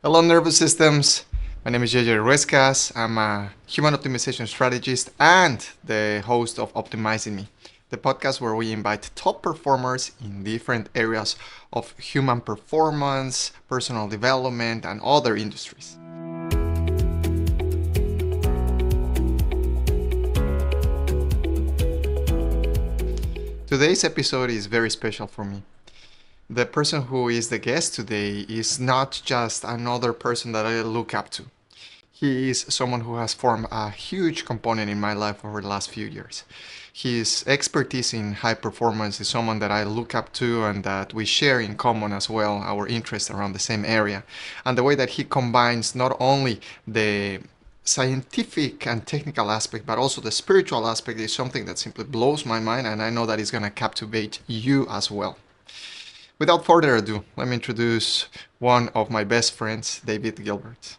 Hello, nervous systems. My name is Ruescas. I'm a human optimization strategist and the host of Optimizing Me, the podcast where we invite top performers in different areas of human performance, personal development, and other industries. Today's episode is very special for me. The person who is the guest today is not just another person that I look up to. He is someone who has formed a huge component in my life over the last few years. His expertise in high performance is someone that I look up to and that we share in common as well, our interests around the same area. And the way that he combines not only the scientific and technical aspect, but also the spiritual aspect is something that simply blows my mind, and I know that it's going to captivate you as well. Without further ado, let me introduce one of my best friends, David Gilbert.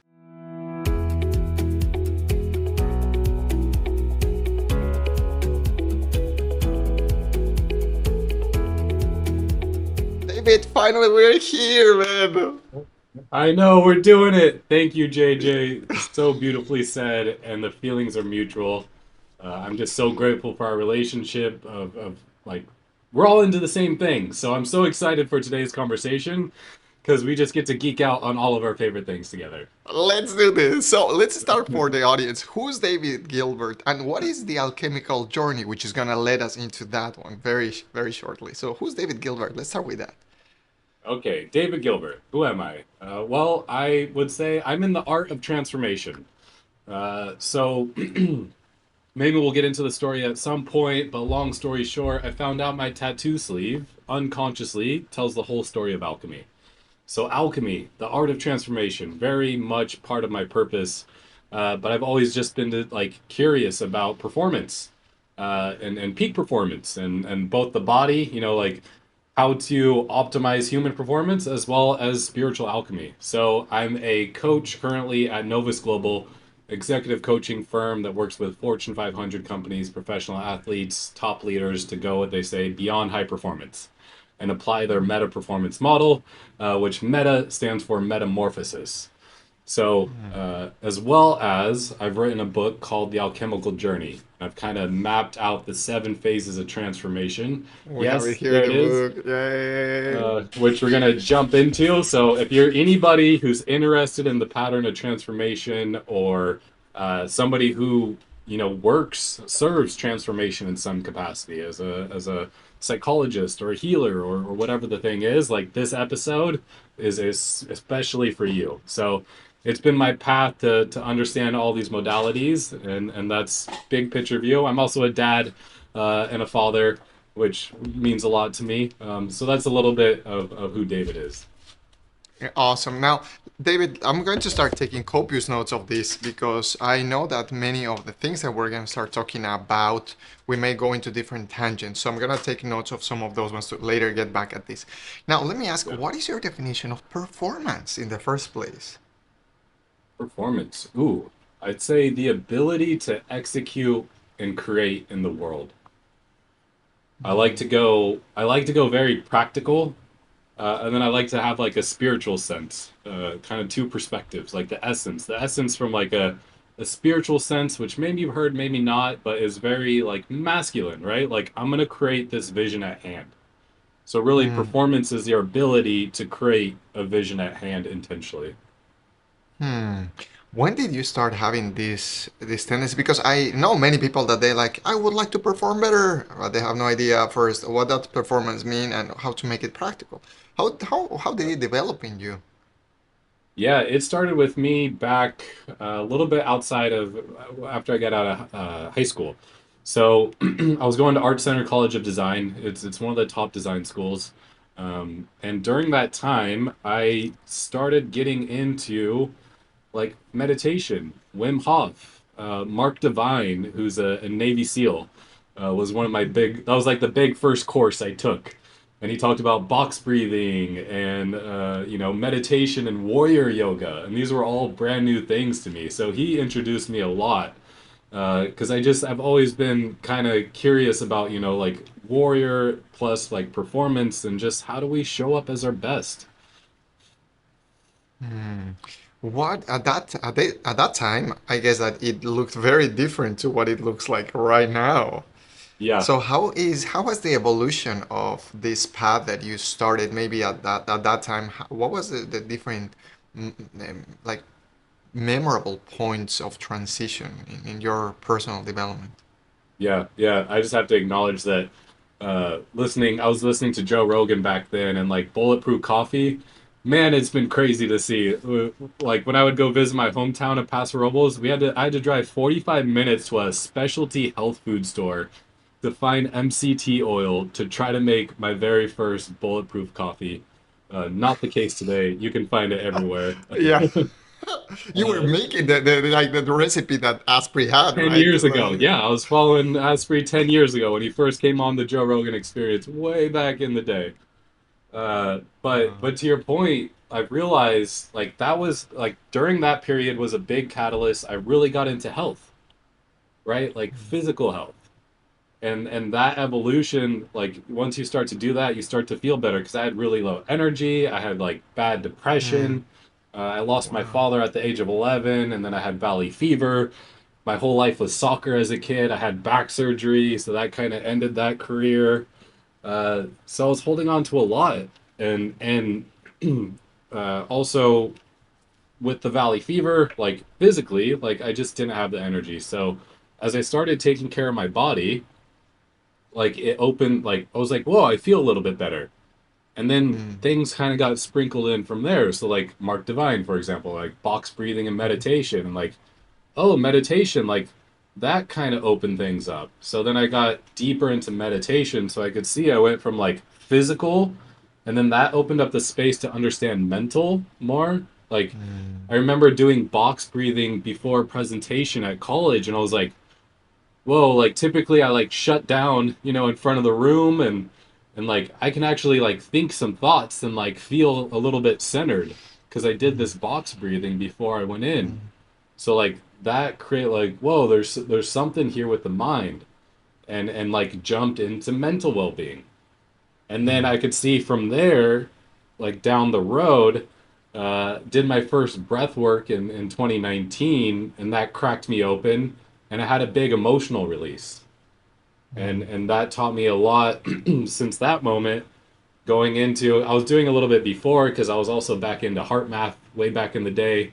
David, finally we're here, man. I know, we're doing it. Thank you, JJ. So beautifully said, and the feelings are mutual. I'm just so grateful for our relationship of like we're all into the same thing. So I'm so excited for today's conversation because we just get to geek out on all of our favorite things together. Let's do this. So let's start for the audience. Who's David Gilbert and what is the Alchemical Journey, which is going to lead us into that one very shortly. So who's David Gilbert? Let's start with that. Okay, David Gilbert. Who am I? Well, I would say I'm in the art of transformation. So maybe we'll get into the story at some point, but long story short, I found out my tattoo sleeve unconsciously tells the whole story of alchemy. So alchemy, the art of transformation, very much part of my purpose. But I've always just been like curious about performance, and peak performance, and both the body, like how to optimize human performance as well as spiritual alchemy. So I'm a coach currently at Novus Global, executive coaching firm that works with Fortune 500 companies, professional athletes, top leaders to go, what they say, beyond high performance and apply their meta performance model, which meta stands for metamorphosis. So, as well as I've written a book called The Alchemical Journey. I've kind of mapped out the 7 phases of transformation. We have it Yes, here there in it the is, book. Yay. which we're going to jump into. So, if you're anybody who's interested in the pattern of transformation, or somebody who serves transformation in some capacity as a psychologist or a healer, or whatever the thing is, like this episode is especially for you. So it's been my path to understand all these modalities, and that's big picture view. I'm also a dad and a father, which means a lot to me. So that's a little bit of who David is. Awesome. Now, David, I'm going to start taking copious notes of this because I know that many of the things that we're going to start talking about, we may go into different tangents. So I'm going to take notes of some of those ones to later get back at this. Now, let me ask, Yeah. what is your definition of performance in the first place? Performance. Ooh, I'd say the ability to execute and create in the world. I like to go very practical, and then I like to have like a spiritual sense, kind of two perspectives, like the essence from like a spiritual sense, which maybe you've heard, maybe not, but is very like masculine, right? Like I'm gonna create this vision at hand. So really, Hmm. performance is your ability to create a vision at hand intentionally. Hmm. When did you start having this tendency? Because I know many people that they like, I would like to perform better, but they have no idea first what that performance mean and how to make it practical. How did it develop in you? Yeah, it started with me back a little bit outside of after I got out of high school. So I was going to Art Center College of Design. It's one of the top design schools. And during that time, I started getting into like meditation. Wim Hof, Mark Divine, who's a Navy SEAL, was one of my big. That was like the big first course I took, and he talked about box breathing and meditation and warrior yoga, and these were all brand new things to me. So he introduced me a lot because I've always been kind of curious about like warrior plus like performance and just how do we show up as our best. Hmm. What at that time, I guess that it looked very different to what it looks like right now. Yeah. So how was the evolution of this path that you started maybe at that time? What was the different like memorable points of transition in your personal development? Yeah, yeah. I just have to acknowledge that I was listening to Joe Rogan back then and like Bulletproof Coffee. Man, it's been crazy to see. Like when I would go visit my hometown of Paso Robles, I had to drive 45 minutes to a specialty health food store to find MCT oil to try to make my very first bulletproof coffee. Not the case today. You can find it everywhere. Yeah, you were Uh, making the recipe that Asprey had, 10 right? years ago. Like, Yeah, I was following Asprey 10 years ago when he first came on the Joe Rogan Experience way back in the day. But to your point, I've realized like that was like during that period was a big catalyst. I really got into health, right? Like physical health. And that evolution, like once you start to do that, you start to feel better because I had really low energy. I had like bad mm, depression. I lost my wow. father at the age of 11, and then I had valley fever. My whole life was soccer as a kid. I had back surgery, so that kind of ended that career. So I was holding on to a lot, and also with the valley fever, like physically, like I just didn't have the energy. So as I started taking care of my body, like it opened, like I was like, whoa, I feel a little bit better. And then Mm, things kind of got sprinkled in from there. So like Mark Divine, for example, like box breathing and mhm, meditation, and like oh, meditation, like that kind of opened things up. So then I got deeper into meditation so I could see I went from like physical and then that opened up the space to understand mental more. Like mm, I remember doing box breathing before a presentation at college and I was like, whoa, like typically I like shut down, in front of the room and like I can actually like think some thoughts and like feel a little bit centered because I did this mhm, box breathing before I went in. mm, So like that create like whoa, there's something here with the mind and like jumped into mental well-being. And then mm, I could see from there, like down the road, did my first breath work in 2019 and that cracked me open and I had a big emotional release. And mm, and that taught me a lot since that moment going into I was doing a little bit before because I was also back into heart math way back in the day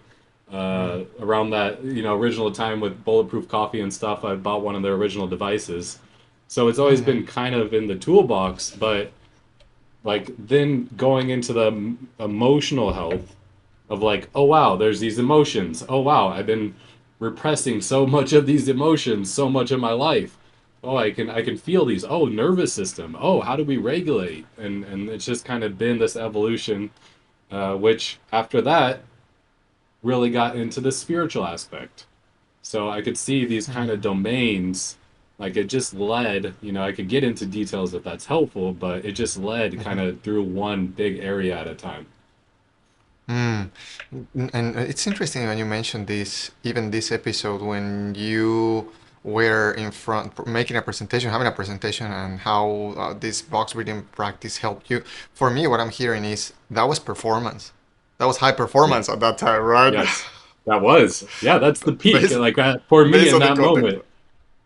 mm, around that original time with bulletproof coffee and stuff. I bought one of their original devices, so it's always mm, been kind of in the toolbox. But like then going into the emotional health of like, oh wow, there's these emotions. Oh wow, I've been repressing so much of these emotions so much of my life. Oh, I can feel these. Oh, nervous system. Oh, how do we regulate? And it's just kind of been this evolution, which after that really got into the spiritual aspect. So I could see these kind of mm, domains, like it just led, I could get into details if that's helpful, but it just led kind mhm, of through one big area at a time. mm. And it's interesting when you mentioned this, even this episode when you were in front making a presentation, having a presentation, and how this box reading practice helped you. For me, what I'm hearing is that was performance. That was high Yeah. performance at that time, right? Yes. That was. Yeah, that's the peak. based Like for me based in on the that context. moment.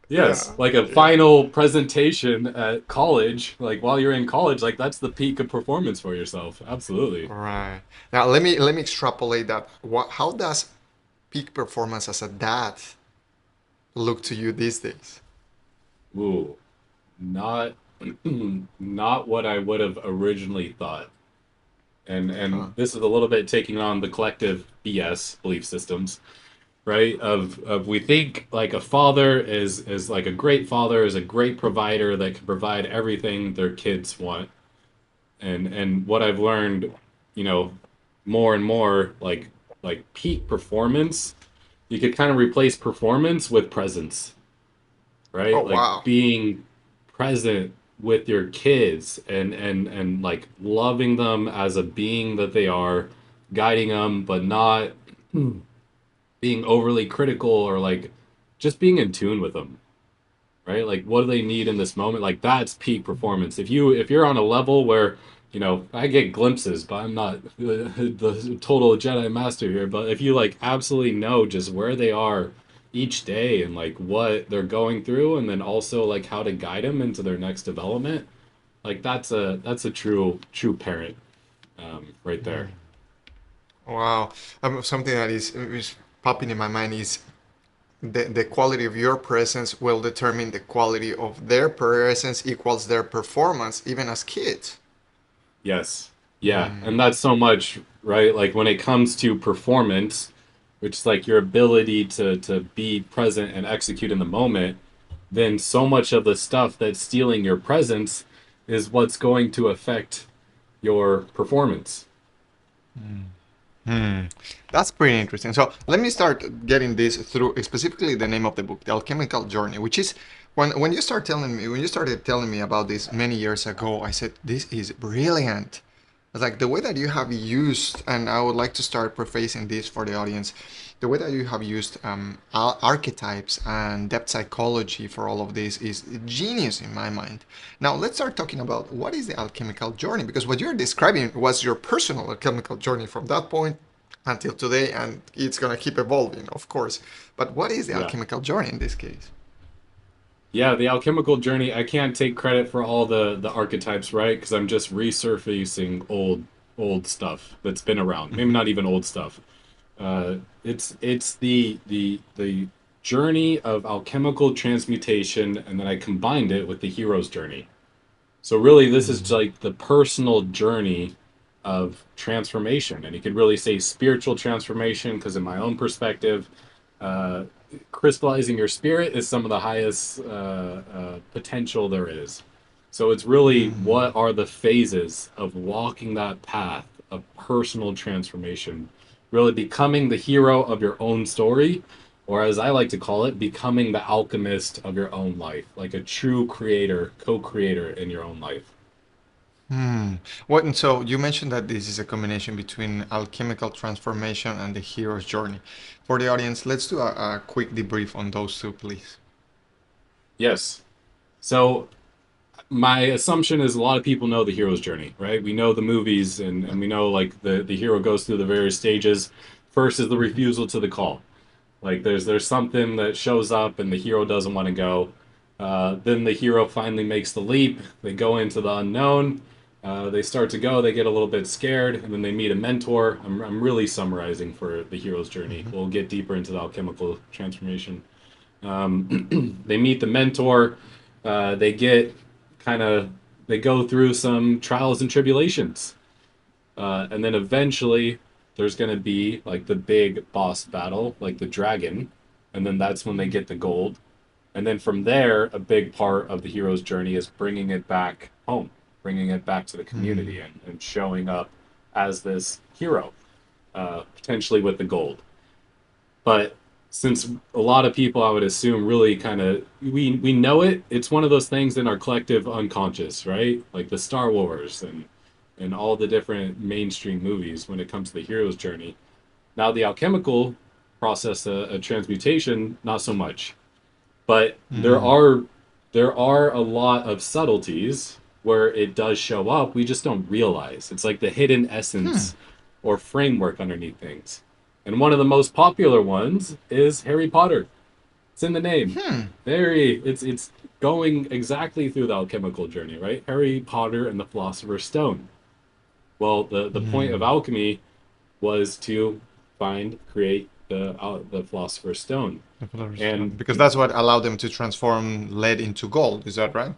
Yes, Yeah, like a yeah. final presentation at college, like while you're in college, like that's the peak of performance for yourself. Absolutely. Right. Now let me extrapolate that. How does peak performance as a dad look to you these days? Ooh, not not what I would have originally thought. And Huh. this is a little bit taking on the collective BS belief systems, right? Of we think like a father is like a great father, is a great provider that can provide everything their kids want. And what I've learned, you know, more and more like peak performance, you could kind of replace performance with presence, Oh right? Like wow. being present with your kids and like loving them as a being that they are, guiding them, but not being overly critical or like just being in tune with them, right? Like what do they need in this moment? Like that's peak performance. If you're on a level where you know, I get glimpses, but I'm not the total Jedi master here. But if you like absolutely know just where they are each day and like what they're going through, and then also like how to guide them into their next development, like that's a true parent, right there. Wow. Something that is popping in my mind is the quality of your presence will determine the quality of their presence equals their performance, even as kids. Yes. Yeah. And that's so much, right? Like when it comes to performance, which is like your ability to be present and execute in the moment, then so much of the stuff that's stealing your presence is what's going to affect your performance. Hmm. That's pretty interesting. So let me start getting this through specifically the name of the book, The Alchemical Journey, which is when you started telling me about this many years ago, I said this is brilliant. Like the way that you have used, and I would like to start prefacing this for the audience, the way that you have used archetypes and depth psychology for all of this is genius in my mind. Now let's start talking about what is the alchemical journey, because what you're describing was your personal alchemical journey from that point until today, and it's gonna keep evolving, of course. But what is the Yeah. alchemical journey in this case? Yeah, the alchemical journey, I can't take credit for all the archetypes, right? Because I'm just resurfacing old stuff that's been around. Maybe not even old stuff. It's the journey of alchemical transmutation, and then I combined it with the hero's journey. So really, this is like the personal journey of transformation, and you could really say spiritual transformation because, in my own perspective, uh, crystallizing your spirit is some of the highest potential there is. So it's really what are the phases of walking that path of personal transformation, really becoming the hero of your own story, or as I like to call it, becoming the alchemist of your own life, like a true creator, co-creator in your own life. Hmm. What, and so you mentioned that this is a combination between alchemical transformation and the hero's journey. For the audience, let's do a quick debrief on those two, please. Yes. So my assumption is a lot of people know the hero's journey, right? We know the movies and we know like the hero goes through the various stages. First is the Mhm. refusal to the call. Like there's something that shows up and the hero doesn't want to go. Then the hero finally makes the leap. They go into the unknown. They start to go. They get a little bit scared, and then they meet a mentor. I'm really summarizing for the hero's journey. Mhm. We'll get deeper into the alchemical transformation. They meet the mentor. They get kind of they go through some trials and tribulations, and then eventually there's going to be like the big boss battle, like the dragon, and then that's when they get the gold. And then from there, a big part of the hero's journey is bringing it back home, bringing it back to the community, Hmm. and showing up as this hero, potentially with the gold. But since a lot of people, I would assume, really kind of we know it, it's one of those things in our collective unconscious, right? Like the Star Wars and all the different mainstream movies when it comes to the hero's journey. Now the alchemical process, a transmutation, not so much. But Hmm. there are a lot of subtleties where it does show up. We just don't realize. It's like the hidden Hmm. essence or framework underneath things. And one of the most popular ones is Harry Potter. It's in the name. Hmm. It's going exactly through the alchemical journey, right? Harry Potter and the Philosopher's Stone. Well, the point of Hmm. alchemy was to create the Philosopher's Stone. And Because that's what allowed them to transform lead into gold. Is that right?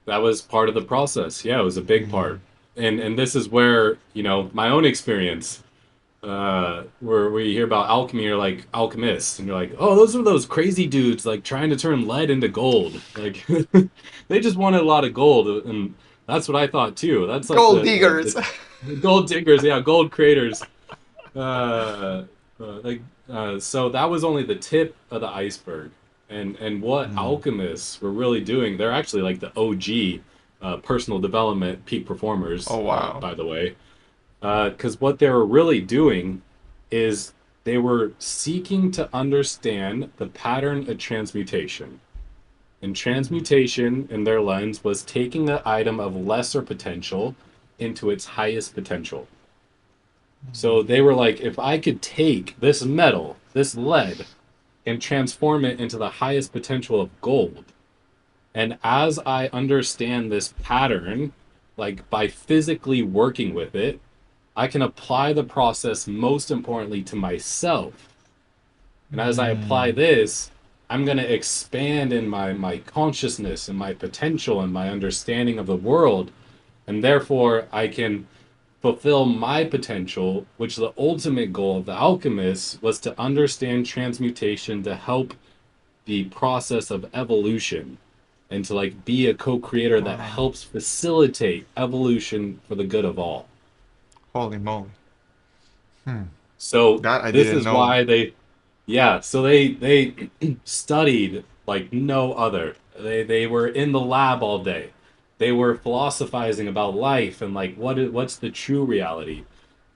that was part of the process. Yeah, it was a big part. Hmm. And this is where, you know, my own experience, where you hear about alchemy, you're like alchemists, and you're like, oh, those are those crazy dudes like trying to turn lead into gold. Like they just wanted a lot of gold, and that's what I thought too. That's like Gold diggers. the gold diggers, yeah, gold creators. Uh, like so that was only the tip of the iceberg, and what Hmm. alchemists were really doing, they're actually like the OG personal development peak Oh, performers, wow. by the way, because what they were really doing is they were seeking to understand the pattern of transmutation. And Hmm. transmutation, in their lens, was taking an item of lesser potential into its highest potential. So they were like, if I could take this metal, this lead, and transform it into the highest potential of gold, and as I understand this pattern, like by physically working with it, I can apply the process most importantly to myself. And as I apply this, I'm going to expand in my consciousness and my potential and my understanding of the world. And therefore, I can fulfill my potential, which the ultimate goal of the alchemists was to understand transmutation to help the process of evolution and to like be a co-creator that Wow. helps facilitate evolution for the good of all. Holy moly. So That I this didn't is know. why they studied like no other. They were in the lab all day. They were philosophizing about life and like what's the true reality.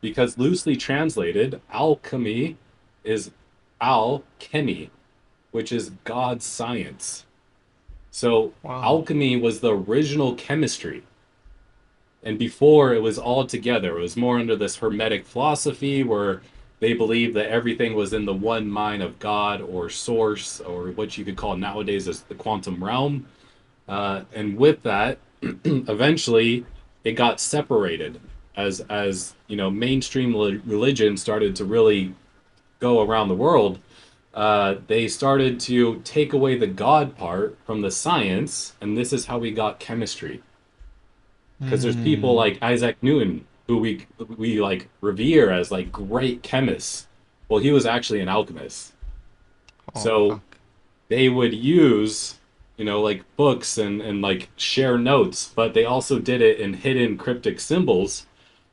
Because loosely translated, alchemy is alchemy, which is God's science. So Wow. alchemy was the original chemistry. And before it was all together. It was more under this hermetic philosophy where they believed that everything was in the one mind of God or source, or what you could call nowadays as the quantum realm. And with that, eventually it got separated as you know mainstream religion started to really go around the world. They started to take away the God part from the science, and this is how we got chemistry. Because there's people Hmm. like Isaac Newton who we like revere as like great chemists. Well, he was actually an alchemist. Holy So fuck. they would use, you know, like books and like share notes, but they also did it in hidden cryptic symbols,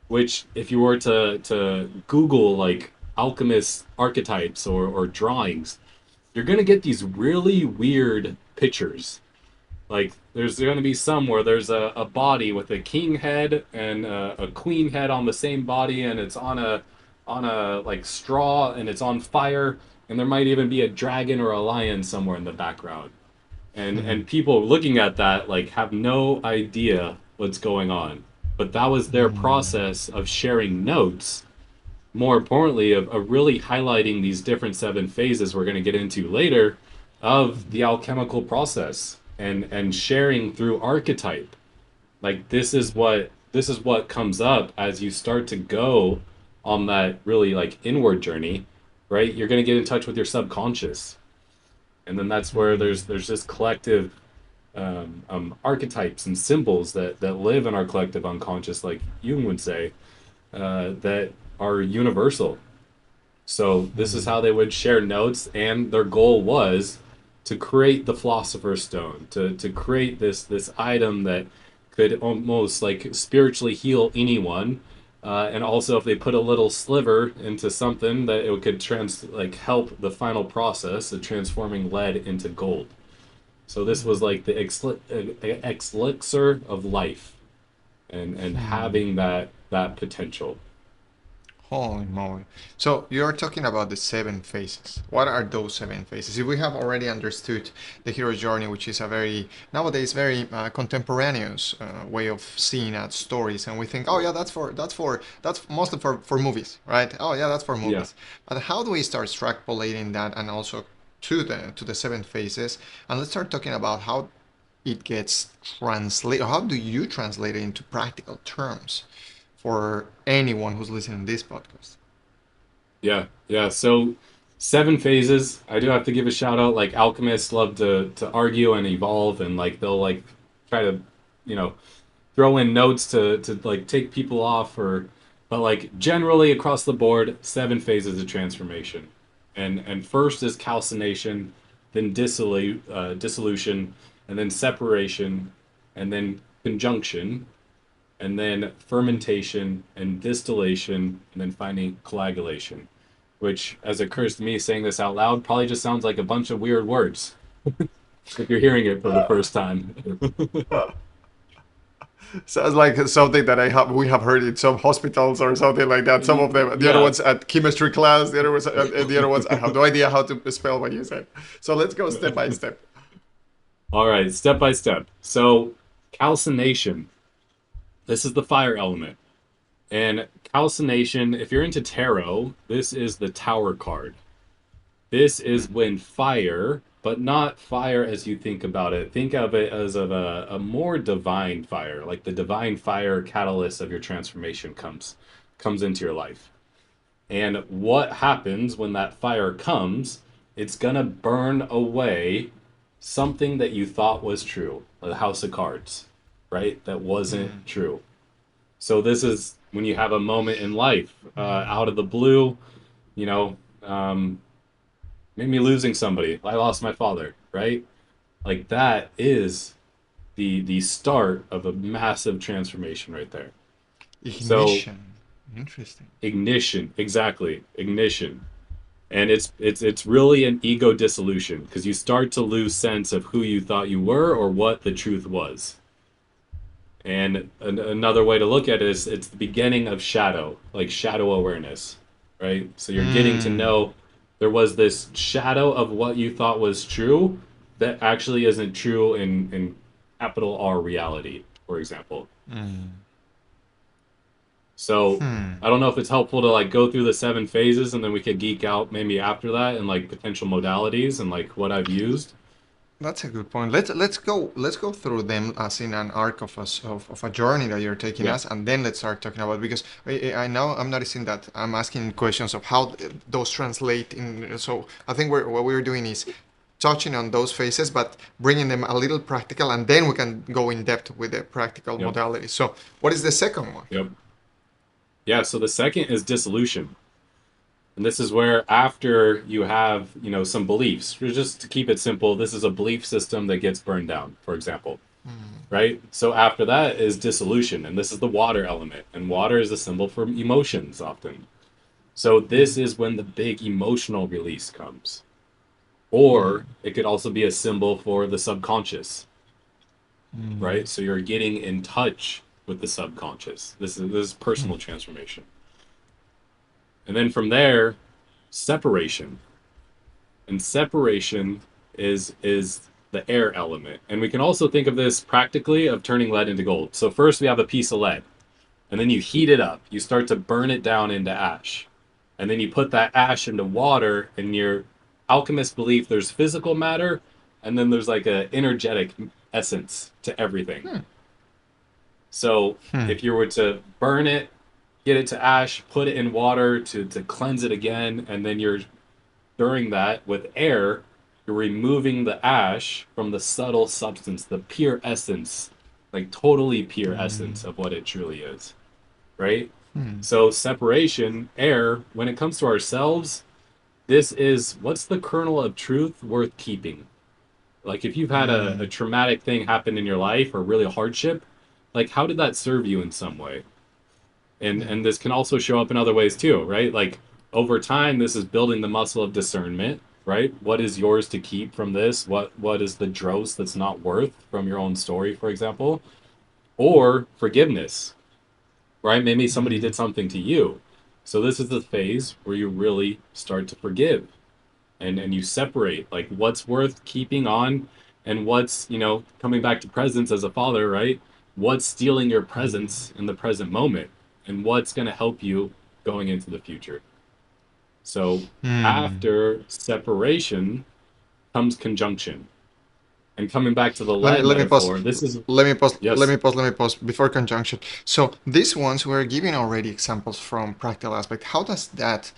which if you were to Google like alchemist archetypes or drawings, you're gonna get these really weird pictures. Like there's going to be some where there's a body with a king head and a queen head on the same body, and it's on a like straw and it's on fire, and there might even be a dragon or a lion somewhere in the background. And people looking at that like have no idea what's going on. But that was their process of sharing notes. More importantly, of really highlighting these different seven phases we're going to get into later of the alchemical process and sharing through archetype. Like this is what comes up as you start to go on that really like inward journey, right? You're going to get in touch with your subconscious, and then that's where there's this collective archetypes and symbols that live in our collective unconscious, like Jung would say, that are universal. So this is how they would share notes, and their goal was to create the philosopher's stone, to create this item that could almost like spiritually heal anyone. And also, if they put a little sliver into something, that it could help the final process of transforming lead into gold. So this was like the elixir of life, and having that potential. Holy moly. So you're talking about the seven phases. What are those seven phases? If we have already understood the hero's journey, which is a very, nowadays, very contemporaneous way of seeing at stories, and we think, oh yeah, that's mostly for movies, right? Oh yeah, that's for Yeah. movies. But how do we start extrapolating that and also to the seven phases? And let's start talking about how it gets translated. How do you translate it into practical terms for anyone who's listening to this podcast? Yeah, yeah. So seven phases. I do have to give a shout out. Like alchemists love to argue and evolve, and like they'll like try to, you know, throw in notes to like take people off or, but like generally across the board, seven phases of transformation, and first is calcination, then dissolution, and then separation, and then conjunction, and then fermentation and distillation, and then finally coagulation, which, as it occurs to me saying this out loud, probably just sounds like a bunch of weird words if you're hearing it for the first time. Sounds like something that we have heard in some hospitals or something like that. Some of them, the other Yeah. ones at chemistry class, the other ones I have no idea how to spell what you said. So let's go step by step. All right, step by step. So, calcination. This is the fire element. And calcination, if you're into tarot, this is the Tower card. This is when fire, but not fire as you think about it. Think of it as of a more divine fire, like the divine fire catalyst of your transformation comes into your life. And what happens when that fire comes? It's gonna burn away something that you thought was true, the House of Cards, right? That wasn't true. So this is when you have a moment in life, out of the blue, you know, maybe losing somebody. I lost my father, right? Like that is the start of a massive transformation right there. So Ignition. Interesting. ignition, exactly, ignition. And it's really an ego dissolution because you start to lose sense of who you thought you were or what the truth was. And another way to look at it is it's the beginning of shadow, like shadow awareness, right? So you're getting to Mm. know there was this shadow of what you thought was true that actually isn't true in capital R reality, for example. Mm. So Hmm. I don't know if it's helpful to like go through the 7 phases and then we could geek out maybe after that and like potential modalities and like what I've used. That's a good point. Let's go through them as in an arc of a journey that you're taking Yeah. us, and then let's start talking about because I know I'm noticing that I'm asking questions of how those translate in. So I think what we're doing is touching on those phases, but bringing them a little practical, and then we can go in depth with the practical Yep. modalities. So what is the second one? Yep. Yeah. So the second is dissolution. And this is where after you have, some beliefs, just to keep it simple, this is a belief system that gets burned down, for example, right? So after that is dissolution, and this is the water element, and water is a symbol for emotions often. So this is when the big emotional release comes. Or it could also be a symbol for the subconscious, right? So you're getting in touch with the subconscious. This is personal transformation. And then from there, separation. And separation is the air element. And we can also think of this practically of turning lead into gold. So first we have a piece of lead, and then you heat it up. You start to burn it down into ash. And then you put that ash into water, and your alchemist belief there's physical matter, and then there's like a energetic essence to everything. So Hmm. if you were to burn it, get it to ash, put it in water to cleanse it again, and then you're during that with air, you're removing the ash from the subtle substance, the pure essence, like totally pure essence of what it truly is, right? So separation, air, when it comes to ourselves, this is what's the kernel of truth worth keeping? Like if you've had a traumatic thing happen in your life or really a hardship, like how did that serve you in some way? And this can also show up in other ways too, right? Like over time this is building the muscle of discernment, right? What is yours to keep from this? What is the dross that's not worth from your own story, for example? Or forgiveness, right? Maybe somebody did something to you. So this is the phase where you really start to forgive and you separate like what's worth keeping on and what's, coming back to presence as a father, right? What's stealing your presence in the present moment and what's going to help you going into the future. So Hmm. after separation comes conjunction. And coming back to the Let me lead let me pause. metaphor, this is Let me pause. Let yes. me pause. Let me pause before conjunction. So these ones we're giving already examples from practical aspect. How does that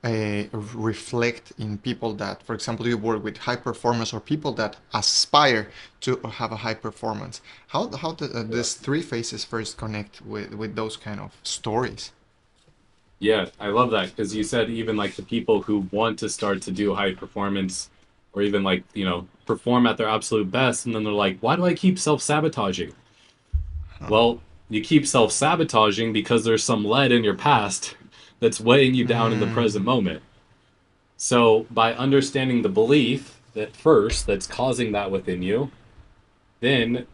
reflect in people that, for example, you work with high performers or people that aspire to have a high performance? How Yeah. these three phases first connect with those kind of stories? Yeah, I love that because you said even like the people who want to start to do high performance or even like, perform at their absolute best and then they're like, "Why do I keep self-sabotaging?" Well, you keep self-sabotaging because there's some lead in your past that's weighing you down in the present Mm. moment. So, by understanding the belief that first that's causing that within you, then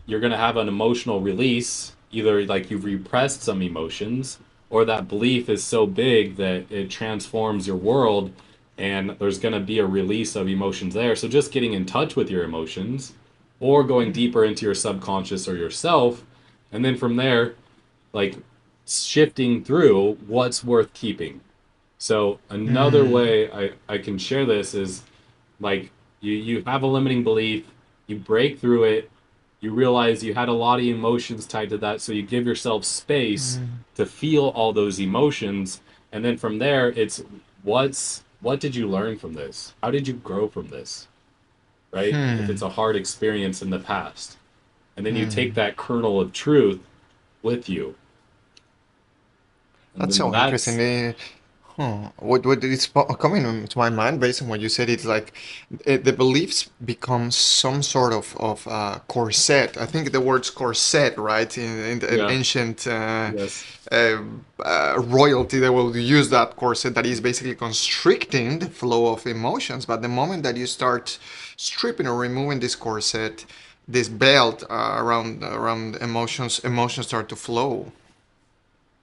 you're going to have an emotional release, either like you've repressed some emotions or that belief is so big that it transforms your world and there's going to be a release of emotions there. So just getting in touch with your emotions or going deeper into your subconscious or yourself, and then from there like shifting through what's worth keeping. So another Hmm. way I can share this is like you have a limiting belief, you break through it, you realize you had a lot of emotions tied to that, so you give yourself space Hmm. to feel all those emotions, and then from there it's what did you learn from this? How did you grow from this? Right? If it's Hmm. a hard experience in the past. And then you take Hmm. that kernel of truth with you. And That's then so interesting. that's What is coming to my mind based on what you said, it's like the beliefs become some sort of corset. I think the word's corset, right? In yeah, ancient yes. uh, royalty, they will use that corset that is basically constricting the flow of emotions. But the moment that you start stripping or removing this corset, this belt around emotions, emotions start to flow.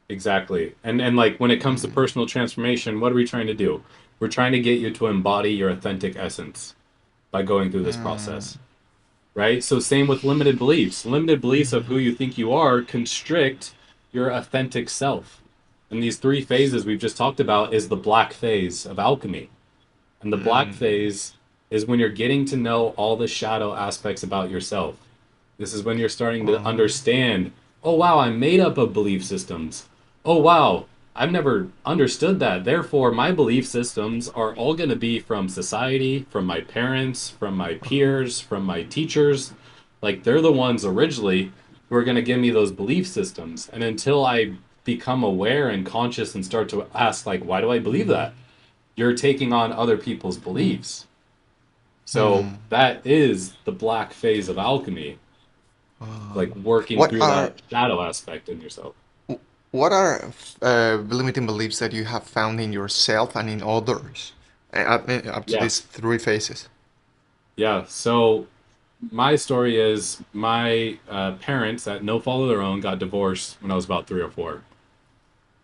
Exactly. And like when it comes to personal transformation, what are we trying to do? We're trying to get you to embody your authentic essence by going through this Mm. process. Right? So same with limited beliefs. Limited beliefs of who you think you are constrict your authentic self. And these three phases we've just talked about is the black phase of alchemy. And the black Mm. phase is when you're getting to know all the shadow aspects about yourself. This is when you're starting to Oh. understand, oh, wow, I'm made up of belief systems. Oh, wow, I've never understood that. Therefore, my belief systems are all going to be from society, from my parents, from my peers, from my teachers. Like, they're the ones originally who are going to give me those belief systems. And until I become aware and conscious and start to ask, like, why do I believe Mm. that? You're taking on other people's beliefs. So Hmm. that is the black phase of alchemy, Uh, like working what through are that shadow aspect in yourself. what are limiting beliefs that you have found in yourself and in others up to Yeah. these three phases? Yeah. So my story is my parents, at no fault of their own, got divorced when I was about 3 or 4.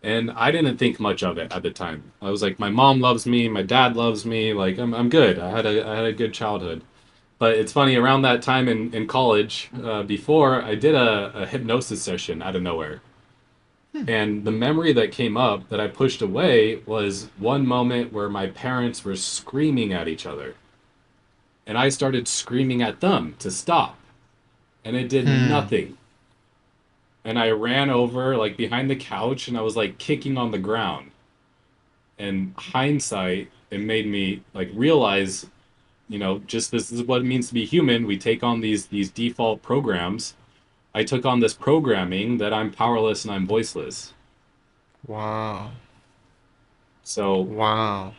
And I didn't think much of it at the time. I was like, my mom loves me, my dad loves me, like I'm good. I had a good childhood. But it's funny, around that time in college, before I did a hypnosis session out of nowhere. And the memory that came up that I pushed away was one moment where my parents were screaming at each other. And I started screaming at them to stop. And it did Hmm. nothing. And I ran over like behind the couch and I was like kicking on the ground. And hindsight, it made me like realize, just this is what it means to be human. We take on these default programs. I took on this programming that I'm powerless and I'm voiceless. Wow. So Wow.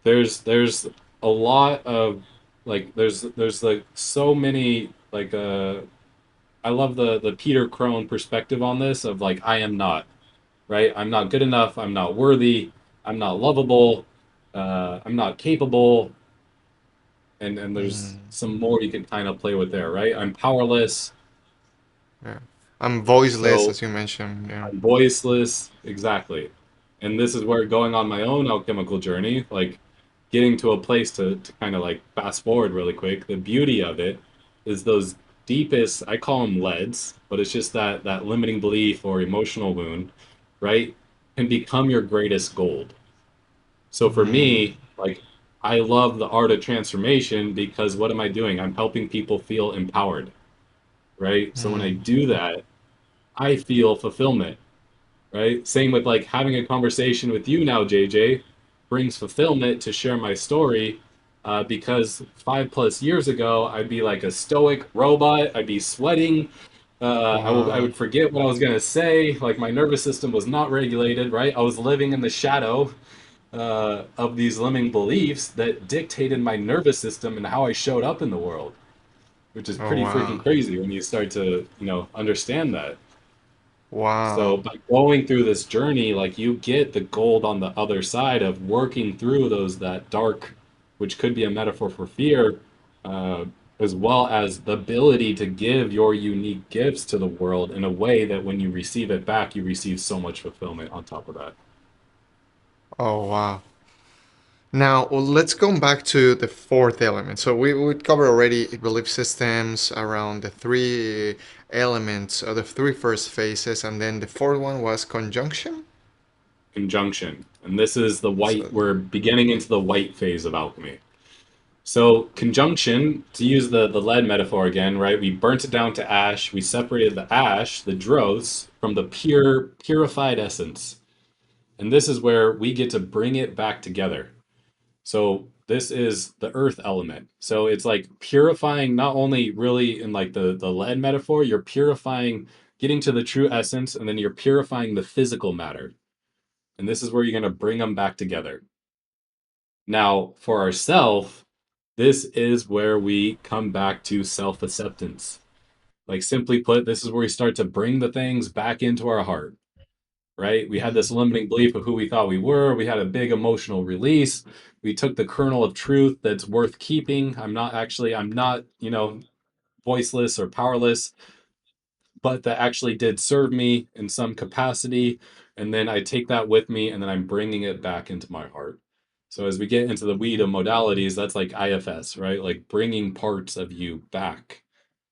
there's a lot of like there's like so many like I love the Peter Crone perspective on this of like I am not, right? I'm not good enough, I'm not worthy, I'm not lovable, I'm not capable, and there's Hmm. some more you can kind of play with there, right? I'm powerless, Yeah. I'm voiceless, so as you mentioned. Yeah. I'm voiceless, exactly. And this is where going on my own alchemical journey, like getting to a place to kind of like fast forward really quick. The beauty of it is those deepest, I call them leads, but it's just that limiting belief or emotional wound, right? Can become your greatest gold. So for Hmm. me, like I love the art of transformation because what am I doing? I'm helping people feel empowered, right? So when I Hmm. do that, I feel fulfillment, right? Same with like having a conversation with you now, JJ, brings fulfillment to share my story. Because 5+ years ago, I'd be like a stoic robot. I'd be sweating. I Wow. would forget what I was gonna say. Like my nervous system was not regulated, right? I was living in the shadow of these limiting beliefs that dictated my nervous system and how I showed up in the world, which is Oh pretty freaking wow. crazy when you start to, understand that. So Wow. by going through this journey, like you get the gold on the other side of working through those that dark, which could be a metaphor for fear, uh, as well as the ability to give your unique gifts to the world in a way that when you receive it back, you receive so much fulfillment on top of that. Oh wow. Now, well, let's go back to the fourth element. So we would cover already belief systems around the three elements, or the three first phases, and then the fourth one was conjunction. Conjunction. And this is the white, So, we're beginning into the white phase of alchemy. So conjunction, to use the lead metaphor again, right? We burnt it down to ash. We separated the ash, the dross, from the purified essence. And this is where we get to bring it back together. So this is the earth element. So it's like purifying, not only really in like the lead metaphor, you're purifying, getting to the true essence, and then you're purifying the physical matter. And this is where you're going to bring them back together. Now, for ourself, this is where we come back to self acceptance. Like, simply put, this is where we start to bring the things back into our heart, right? We had this mm, limiting belief of who we thought we were. We had a big emotional release. We took the kernel of truth that's worth keeping. I'm not, voiceless or powerless, but that actually did serve me in some capacity. And then I take that with me and then I'm bringing it back into my heart. So as we get into the weed of modalities, that's like IFS, right? Like bringing parts of you back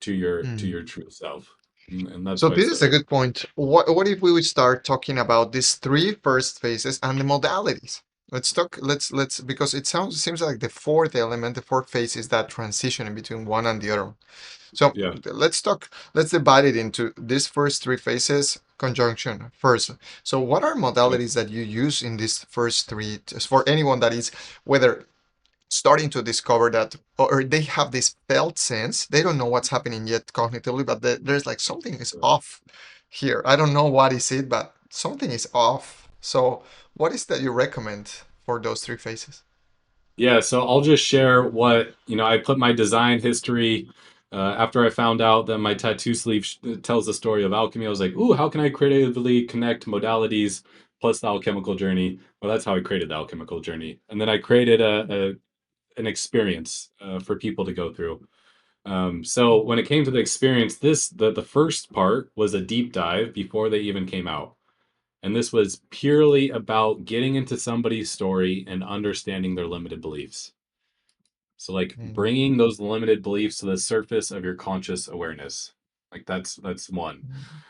to mm. your true self. And that's So why it's this is so. a good point. What if we would start talking about these three first phases and the modalities? Let's talk. Let's because seems like the fourth element, the fourth phase is that transition in between one and the other. So Yeah. let's talk. Let's divide it into these first three phases. Conjunction first. So what are Yep. modalities that you use in these first three? Just for anyone that is whether starting to discover that, or they have this felt sense, they don't know what's happening yet cognitively, but there's like something is off here. I don't know what is it, but something is off. So what is that you recommend for those three phases? Yeah, so I'll just share what, I put my design history after I found out that my tattoo sleeve tells the story of alchemy. I was like, ooh, how can I creatively connect modalities plus the alchemical journey? Well, that's how I created the alchemical journey. And then I created an experience for people to go through. So when it came to the experience, the first part was a deep dive before they even came out. And this was purely about getting into somebody's story and understanding their limited beliefs. So like Mm, bringing those limited beliefs to the surface of your conscious awareness. Like that's one. mm,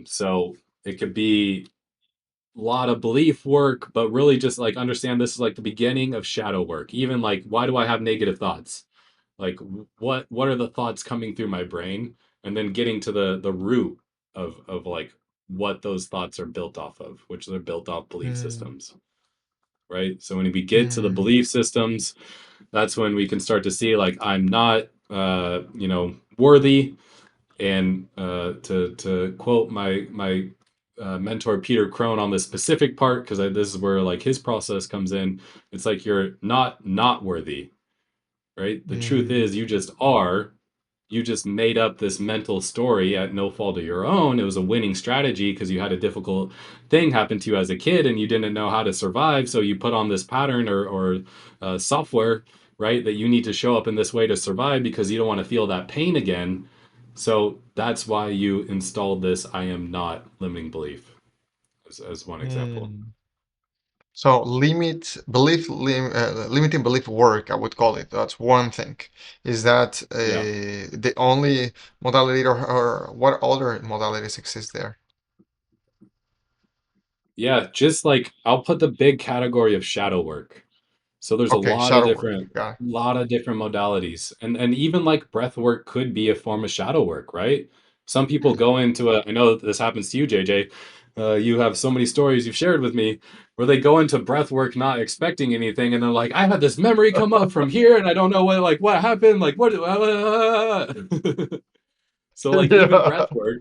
So it could be a lot of belief work, but really just like understand this is like the beginning of shadow work. Even like why do I have negative thoughts? Like what are the thoughts coming through my brain? And then getting to the root of like what those thoughts are built off of, which they're built off belief mm, systems. Right. So when we get to the mm, belief systems, that's when we can start to see like I'm not worthy. And to quote my mentor Peter Crone on this specific part, because this is where like his process comes in. It's like you're not worthy, right? The truth mm, is you just are. You just made up this mental story at no fault of your own. It was a winning strategy because you had a difficult thing happen to you as a kid and you didn't know how to survive. So you put on this pattern or software, right? That you need to show up in this way to survive because you don't want to feel that pain again. So that's why you installed this I am not limiting belief as one example. mm. So limiting belief work, I would call it. That's one thing. Is that Yeah. the only modality, or what other modalities exist there? Yeah. Just like I'll put the big category of shadow work. So there's a Okay, shadow work. Got lot of different modalities. And even like breath work could be a form of shadow work, right? Some people it. go into I know this happens to you, JJ. You have so many stories you've shared with me where they go into breath work not expecting anything and they're like, I had this memory come up from here and I don't know what happened, like what so like even Yeah. breath work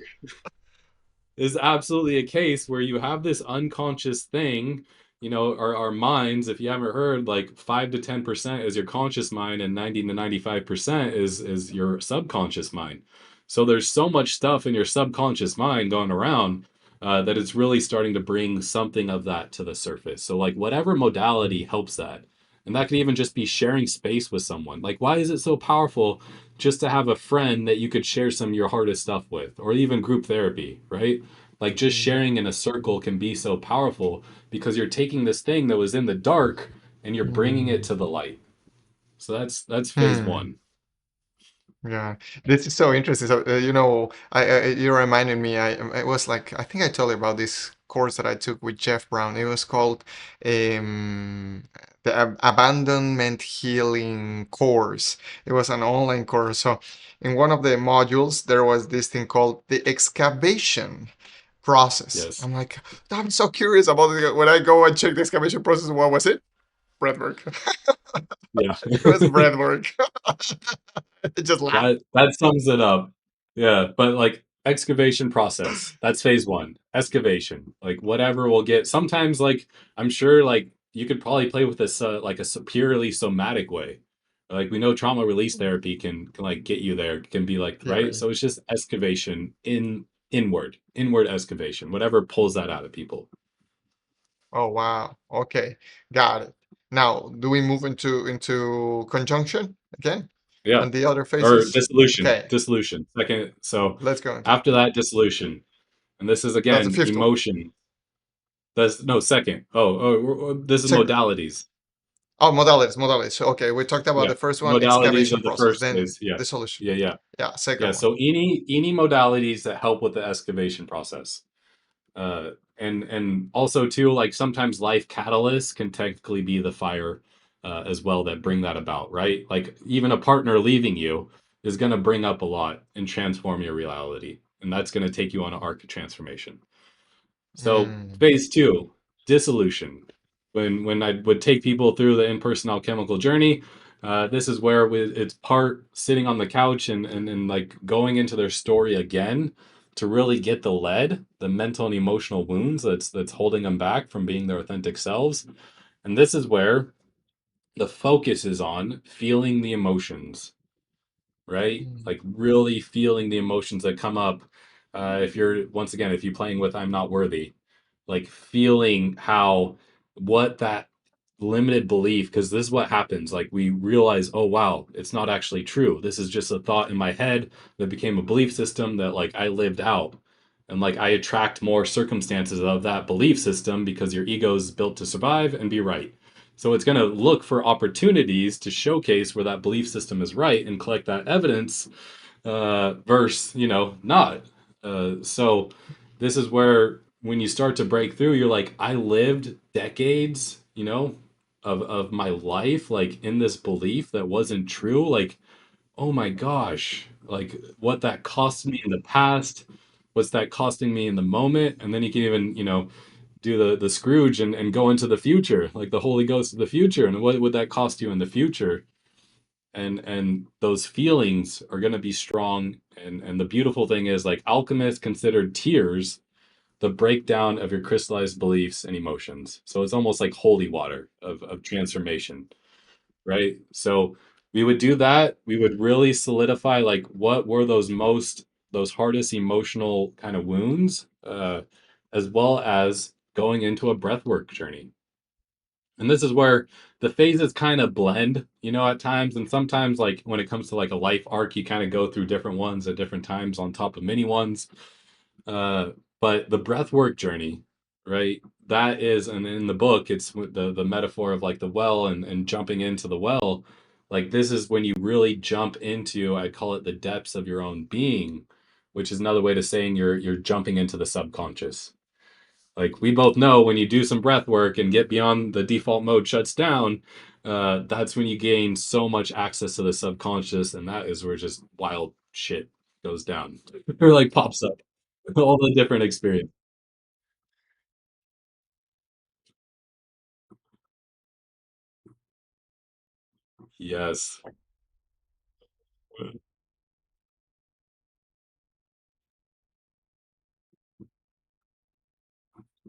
is absolutely a case where you have this unconscious thing. Our minds, if you haven't heard, like 5 to 10% is your conscious mind and 90 to 95% is your subconscious mind. So there's so much stuff in your subconscious mind going around that it's really starting to bring something of that to the surface. So like whatever modality helps that. And that can even just be sharing space with someone. Like, why is it so powerful just to have a friend that you could share some of your hardest stuff with, or even group therapy, right? Like just Mm, sharing in a circle can be so powerful because you're taking this thing that was in the dark and you're bringing it Mm. to the light. So that's phase Hmm. one. Yeah, this is so interesting. So, you reminded me. I was like, I think I told you about this course that I took with Jeff Brown. It was called um, the Abandonment Healing Course. It was an online course. So, in one of the modules, there was this thing called the excavation process. Yes. I'm like, I'm so curious about it. When I go and check the excavation process, what was it? Breathwork. Yeah. It was breathwork. I just laughed. That sums it up. Yeah, but like excavation process, that's phase one. Excavation, like whatever will get. Sometimes, like I'm sure, like you could probably play with this like a purely somatic way. Like we know trauma release therapy can like get you there. Can be like Yeah, right. yeah. So it's just excavation inward excavation. Whatever pulls that out of people. Oh, wow. Okay. Got it. Now, do we move into conjunction again Yeah. and the other Or phases? dissolution. Okay, Dissolution. Second. So let's go into after that, dissolution. And this is that's the again fifth one. emotion. That's no second. This is Second. modalities. Oh, modalities. Okay, we talked about Yeah. the first one, Modalities excavation of the process, first then phase. Yeah. the solution. Yeah, yeah. Yeah, Yeah. second one. So any modalities that help with the excavation process. And also too, like sometimes life catalysts can technically be the fire as well that bring that about, right? Like even a partner leaving you is going to bring up a lot and transform your reality, and that's going to take you on an arc of transformation. So Mm, phase two, dissolution. When I would take people through the in-person alchemical journey, this is where it's part sitting on the couch and like going into their story again to really get the lead, the mental and emotional wounds that's holding them back from being their authentic selves. And this is where the focus is on feeling the emotions, right? mm, Like really feeling the emotions that come up. If you're once again, if you're playing with I'm not worthy, like feeling how what that limited belief, because this is what happens, like we realize, oh wow, it's not actually true, this is just a thought in my head that became a belief system that like I lived out, and like I attract more circumstances of that belief system because your ego is built to survive and be right. So it's going to look for opportunities to showcase where that belief system is right and collect that evidence, versus not. So this is where when you start to break through, you're like, I lived decades, of my life like in this belief that wasn't true. Like, oh my gosh, like what that cost me in the past, what's that costing me in the moment? And then you can even, do the Scrooge and go into the future, like the Holy Ghost of the future, and what would that cost you in the future? And those feelings are going to be strong. And the beautiful thing is, like alchemists considered tears the breakdown of your crystallized beliefs and emotions. So it's almost like holy water of transformation, right? So we would do that. We would really solidify like what were those hardest emotional kind of wounds, as well as going into a breathwork journey. And this is where the phases kind of blend, at times. And sometimes, like when it comes to like a life arc, you kind of go through different ones at different times on top of many ones. Uh, but the breathwork journey, right? That is, and in the book, it's the metaphor of like the well and jumping into the well. Like this is when you really jump into, I call it the depths of your own being, which is another way to saying you're jumping into the subconscious. Like we both know when you do some breath work and get beyond the default mode shuts down, that's when you gain so much access to the subconscious, and that is where just wild shit goes down or like pops up. All the different experience. Yes.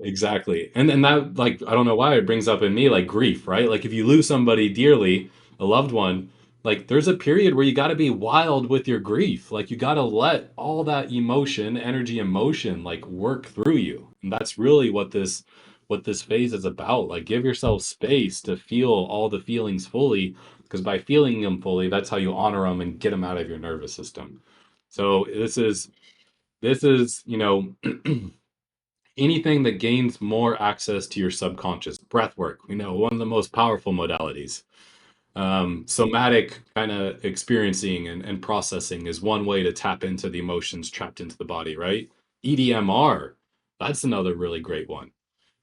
Exactly. And that like I don't know why it brings up in me like grief, right? Like if you lose somebody dearly, a loved one, like there's a period where you got to be wild with your grief. Like you got to let all that emotion, energy, emotion like work through you. And that's really what this phase is about. Like give yourself space to feel all the feelings fully, because by feeling them fully, that's how you honor them and get them out of your nervous system. So this is anything that gains more access to your subconscious. Breathwork, we know, one of the most powerful modalities. Somatic kind of experiencing and processing is one way to tap into the emotions trapped into the body, right? EDMR, that's another really great one.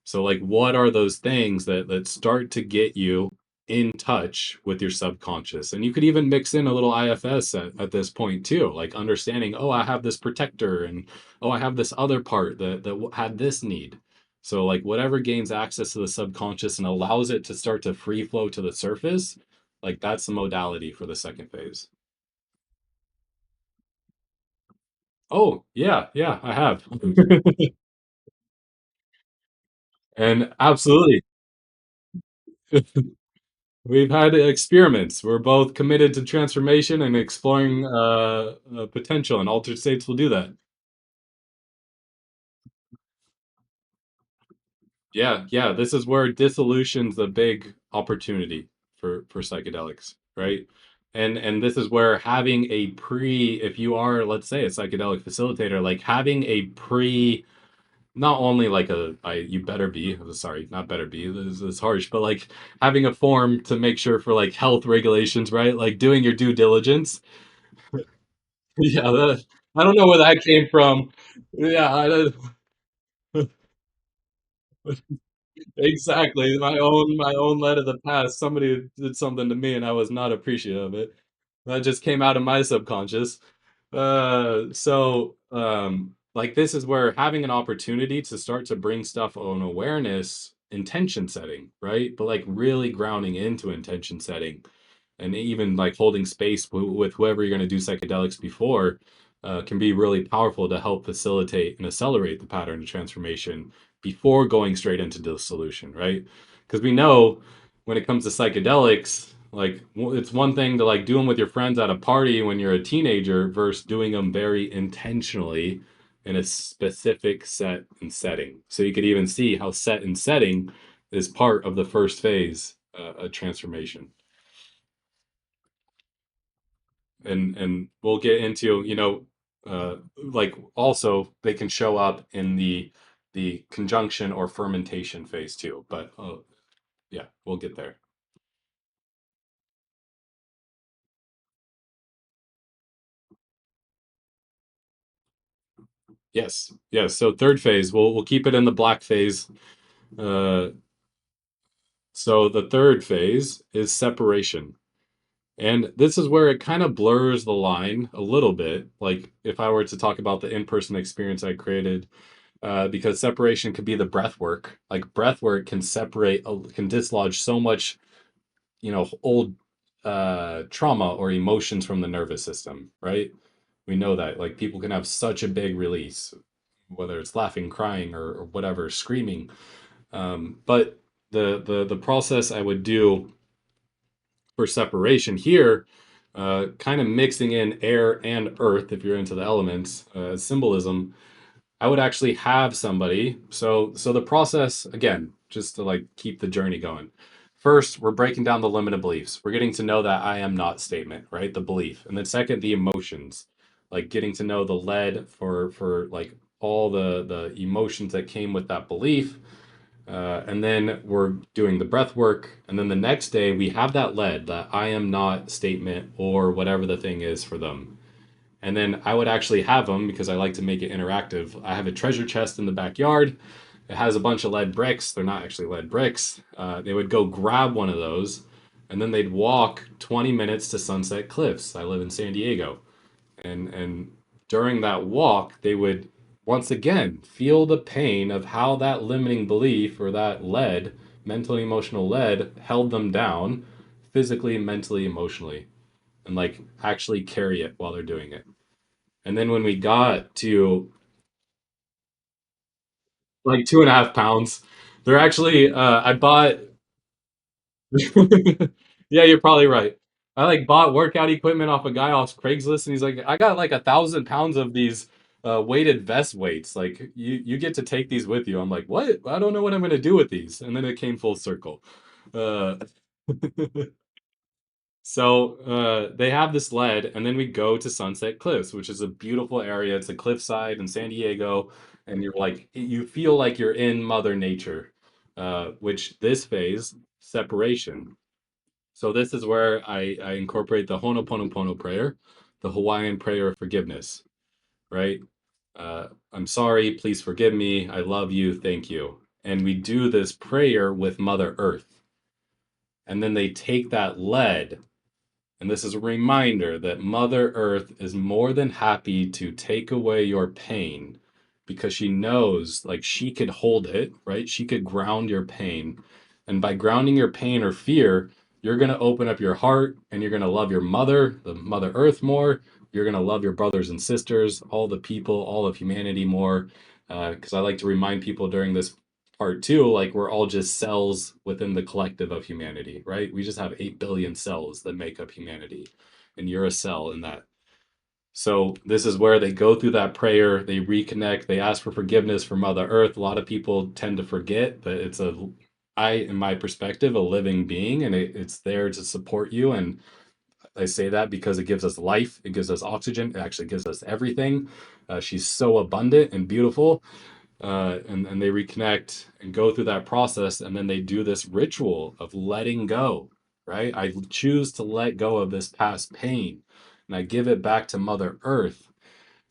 So like what are those things that start to get you in touch with your subconscious? And you could even mix in a little IFS at this point too, like understanding, oh, I have this protector and oh, I have this other part that had this need. So like whatever gains access to the subconscious and allows it to start to free flow to the surface, like that's the modality for the second phase. Oh, yeah, yeah, I have. And absolutely. We've had experiments. We're both committed to transformation and exploring potential, and altered states will do that. Yeah, yeah. This is where dissolution's a big opportunity for psychedelics, right? And this is where having a if you are, let's say, a psychedelic facilitator, like having a not only like you better be, sorry, not better be, this is harsh, but like having a form to make sure for like health regulations, right? Like doing your due diligence. Yeah, I don't know where that came from. Yeah, exactly. My own lead of the past. Somebody did something to me, and I was not appreciative of it. That just came out of my subconscious. Like this is where having an opportunity to start to bring stuff on awareness, intention setting, right? But like really grounding into intention setting and even like holding space with whoever you're going to do psychedelics before can be really powerful to help facilitate and accelerate the pattern of transformation before going straight into the solution, right? Because we know when it comes to psychedelics, like it's one thing to like do them with your friends at a party when you're a teenager versus doing them very intentionally in a specific set and setting. So you could even see how set and setting is part of the first phase of transformation. And we'll get into like also they can show up in the conjunction or fermentation phase too, but yeah, we'll get there. Yes, yes. So third phase, we'll keep it in the black phase. uh so the third phase is separation, and this is where it kind of blurs the line a little bit, like if I were to talk about the in-person experience I created, because separation could be the breath work. Like breath work can separate, can dislodge so much, old trauma or emotions from the nervous system, right? We know that like people can have such a big release, whether it's laughing, crying, or whatever, screaming. But the process I would do for separation here, kind of mixing in air and earth, if you're into the elements, symbolism, I would actually have somebody. So the process again, just to like keep the journey going. First, we're breaking down the limited beliefs. We're getting to know that I am not statement, right? The belief. And then second, the emotions. Like getting to know the lead for like all the emotions that came with that belief. And then we're doing the breath work. And then the next day we have that lead, that I am not statement or whatever the thing is for them. And then I would actually have them, because I like to make it interactive. I have a treasure chest in the backyard. It has a bunch of lead bricks. They're not actually lead bricks. They would go grab one of those, and then they'd walk 20 minutes to Sunset Cliffs. I live in San Diego. And during that walk, they would once again feel the pain of how that limiting belief or that lead, mental and emotional lead, held them down physically, mentally, emotionally, and like actually carry it while they're doing it. And then when we got to like 2.5 pounds, they're actually, I bought, yeah, you're probably right. I like bought workout equipment off a guy off Craigslist, and he's like, I got like 1,000 pounds of these weighted vest weights. Like you get to take these with you. I'm like, what? I don't know what I'm gonna do with these. And then it came full circle. Uh, so they have this lead, and then we go to Sunset Cliffs, which is a beautiful area. It's a cliffside in San Diego. and you're like you feel like you're in Mother Nature, which this phase separation. So this is where I incorporate the Ho'oponopono prayer, the Hawaiian prayer of forgiveness, right? I'm sorry, please forgive me, I love you, thank you. And we do this prayer with Mother Earth. And then they take that lead, and this is a reminder that Mother Earth is more than happy to take away your pain because she knows like she could hold it, right? She could ground your pain. And by grounding your pain or fear, you're going to open up your heart and you're going to love your mother, the Mother Earth more. You're going to love your brothers and sisters, all the people, all of humanity more. Because I like to remind people during this part two, like we're all just cells within the collective of humanity, right? We just have 8 billion cells that make up humanity, and you're a cell in that. So this is where they go through that prayer, they reconnect, they ask for forgiveness for Mother Earth. A lot of people tend to forget that it's in my perspective, a living being, and it's there to support you. And I say that because it gives us life, it gives us oxygen, it actually gives us everything. She's so abundant and beautiful, and they reconnect and go through that process, and then they do this ritual of letting go, right? I choose to let go of this past pain, and I give it back to Mother Earth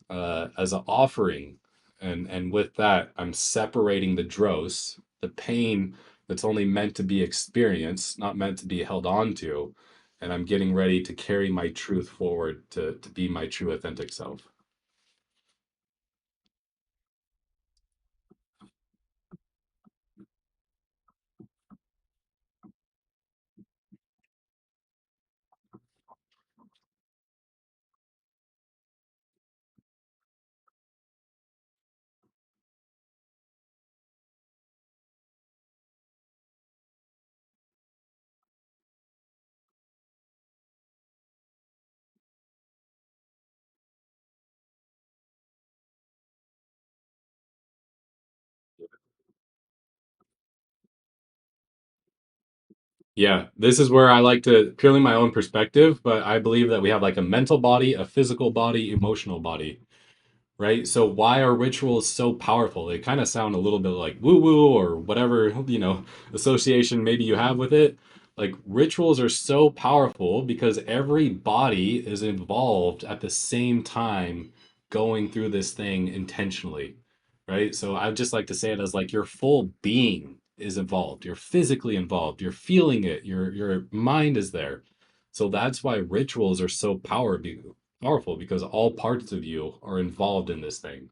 as an offering, and with that, I'm separating the dross, the pain that's only meant to be experienced, not meant to be held on to, and I'm getting ready to carry my truth forward to be my true authentic self. Yeah, this is where I like to purely my own perspective, but I believe that we have like a mental body, a physical body, emotional body, right? So why are rituals so powerful? They kind of sound a little bit like woo woo or whatever, association maybe you have with it. Like rituals are so powerful because every body is involved at the same time going through this thing intentionally, right? So I just like to say it as like your full being is involved. You're physically involved. You're feeling it. Your mind is there. So that's why rituals are so powerful because all parts of you are involved in this thing.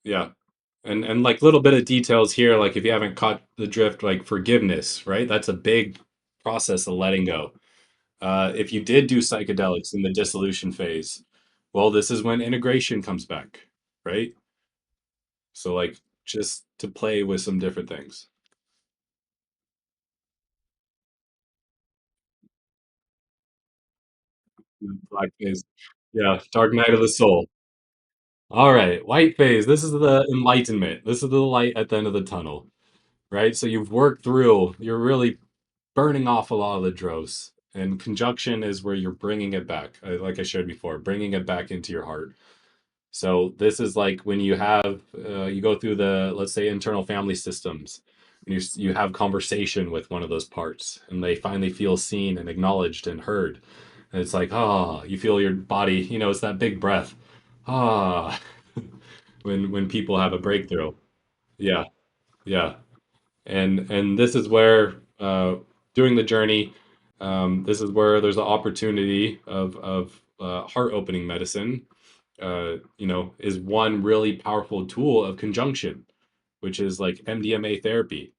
Yeah. And like little bit of details here, like if you haven't caught the drift, like forgiveness, right? That's a big process of letting go. If you did do psychedelics in the dissolution phase, well, this is when integration comes back, right? So like just to play with some different things. Black phase. Yeah, dark night of the soul. All right, white phase. This is the enlightenment. This is the light at the end of the tunnel, right? So you've worked through, you're really burning off a lot of the dross. And conjunction is where you're bringing it back, like I shared before, bringing it back into your heart. So this is like when you go through the, let's say, internal family systems, and you have conversation with one of those parts, and they finally feel seen and acknowledged and heard. And it's like, ah, you feel your body, it's that big breath. Ah, when people have a breakthrough. Yeah, yeah. And this is where during the journey, this is where there's an opportunity of heart opening medicine. Is one really powerful tool of conjunction, which is like MDMA therapy.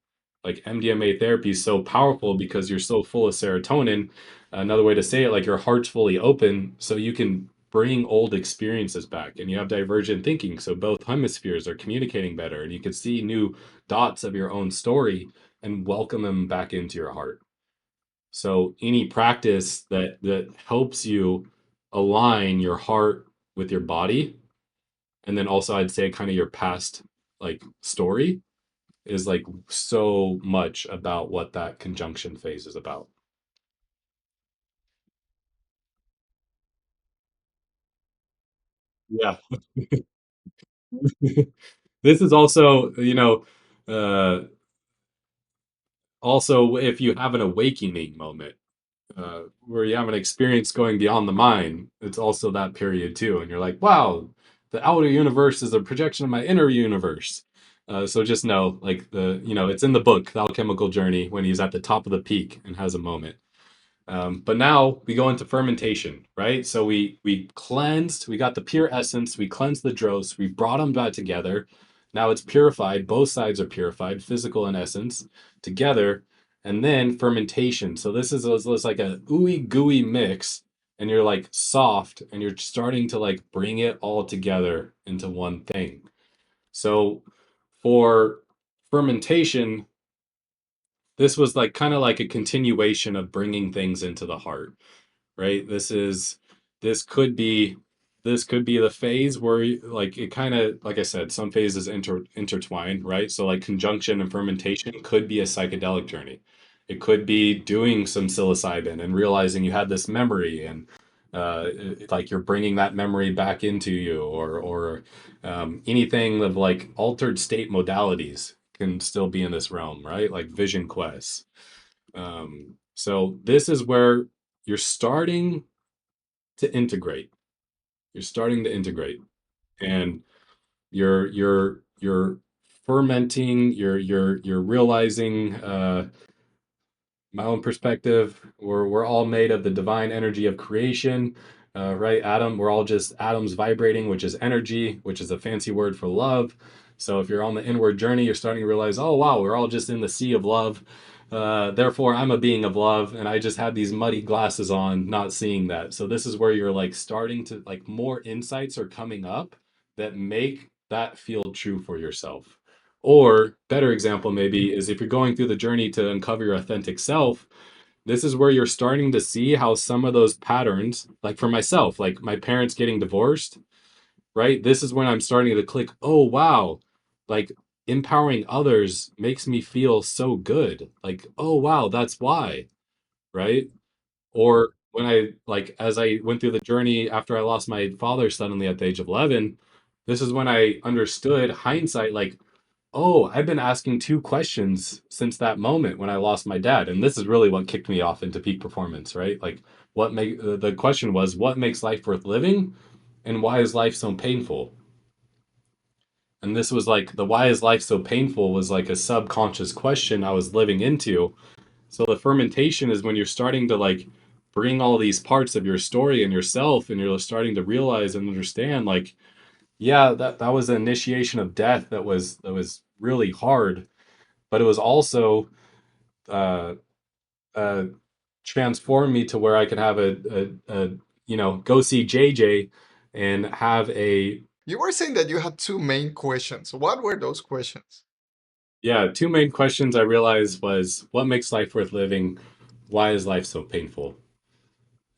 Like MDMA therapy is so powerful because you're so full of serotonin. Another way to say it, like your heart's fully open, so you can bring old experiences back and you have divergent thinking. So both hemispheres are communicating better and you can see new dots of your own story and welcome them back into your heart. So any practice that helps you align your heart with your body, and then also I'd say kind of your past like story is like so much about what that conjunction phase is about. Yeah. This is also, also if you have an awakening moment, where you have an experience going beyond the mind, it's also that period too. And you're like, wow, the outer universe is a projection of my inner universe. So just know, like it's in the book, The Alchemical Journey, when he's at the top of the peak and has a moment. But now we go into fermentation, right? So we cleansed, we got the pure essence, we cleansed the dross, we brought them back together. Now it's purified. Both sides are purified, physical and essence, together, and then fermentation. So this is like a ooey gooey mix, and you're like soft, and you're starting to like bring it all together into one thing. So for fermentation, this was like kind of like a continuation of bringing things into the heart, right? This could be this could be the phase where like it kind of, like I said, some phases intertwine, right? So like conjunction and fermentation could be a psychedelic journey. It could be doing some psilocybin and realizing you had this memory, and like you're bringing that memory back into you, or anything of like altered state modalities can still be in this realm, right? Like vision quests. So this is where you're starting to integrate. You're starting to integrate, and you're fermenting. You're realizing, my own perspective. We're all made of the divine energy of creation, right? We're all just atoms vibrating, which is energy, which is a fancy word for love. So if you're on the inward journey, you're starting to realize, oh wow, we're all just in the sea of love. Therefore, I'm a being of love, and I just had these muddy glasses on, not seeing that. So this is where you're like starting to like more insights are coming up that make that feel true for yourself. Or better example maybe is if you're going through the journey to uncover your authentic self, this is where you're starting to see how some of those patterns, like for myself, like my parents getting divorced, right? This is when I'm starting to click, oh wow, like empowering others makes me feel so good. Like, oh wow, that's why, right? Or when I like as I went through the journey after I lost my father suddenly at the age of 11, this is when I understood hindsight, like, oh, I've been asking two questions since that moment when I lost my dad. And this is really what kicked me off into peak performance, right? Like, the question was, what makes life worth living? And why is life so painful? And this was like, the why is life so painful was like a subconscious question I was living into. So the fermentation is when you're starting to like bring all these parts of your story and yourself, and you're starting to realize and understand, like, yeah, that was an initiation of death that was really hard, but it was also uh, uh, transformed me to where I could have go see JJ and have a, You were saying that you had two main questions. What were those questions? yeah, two main questions I realized was what makes life worth living? Why is life so painful?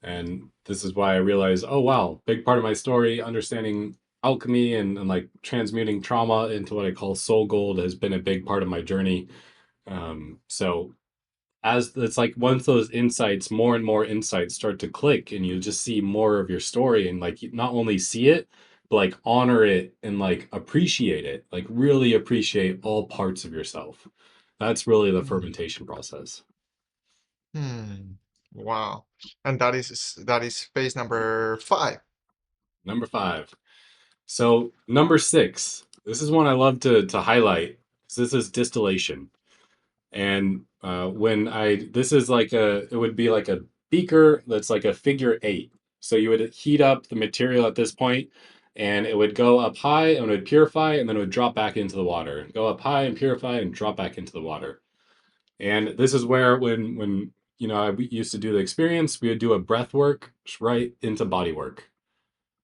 And this is why I realized, oh wow, big part of my story, understanding alchemy and like transmuting trauma into what I call soul gold has been a big part of my journey. So as it's like once those insights, more and more insights start to click, and you just see more of your story, and like you not only see it, but like honor it and like appreciate it, like really appreciate all parts of yourself. That's really the Hmm. fermentation process. Hmm. Wow. And that is phase number 5. Number 5. So number 6, this is one I love to highlight. This is distillation. And when I this is like it would be like a beaker that's like a figure 8. So you would heat up the material at this point, and it would go up high and it would purify, and then it would drop back into the water. Go up high and purify and drop back into the water. And this is where when I used to do the experience, we would do a breath work right into body work.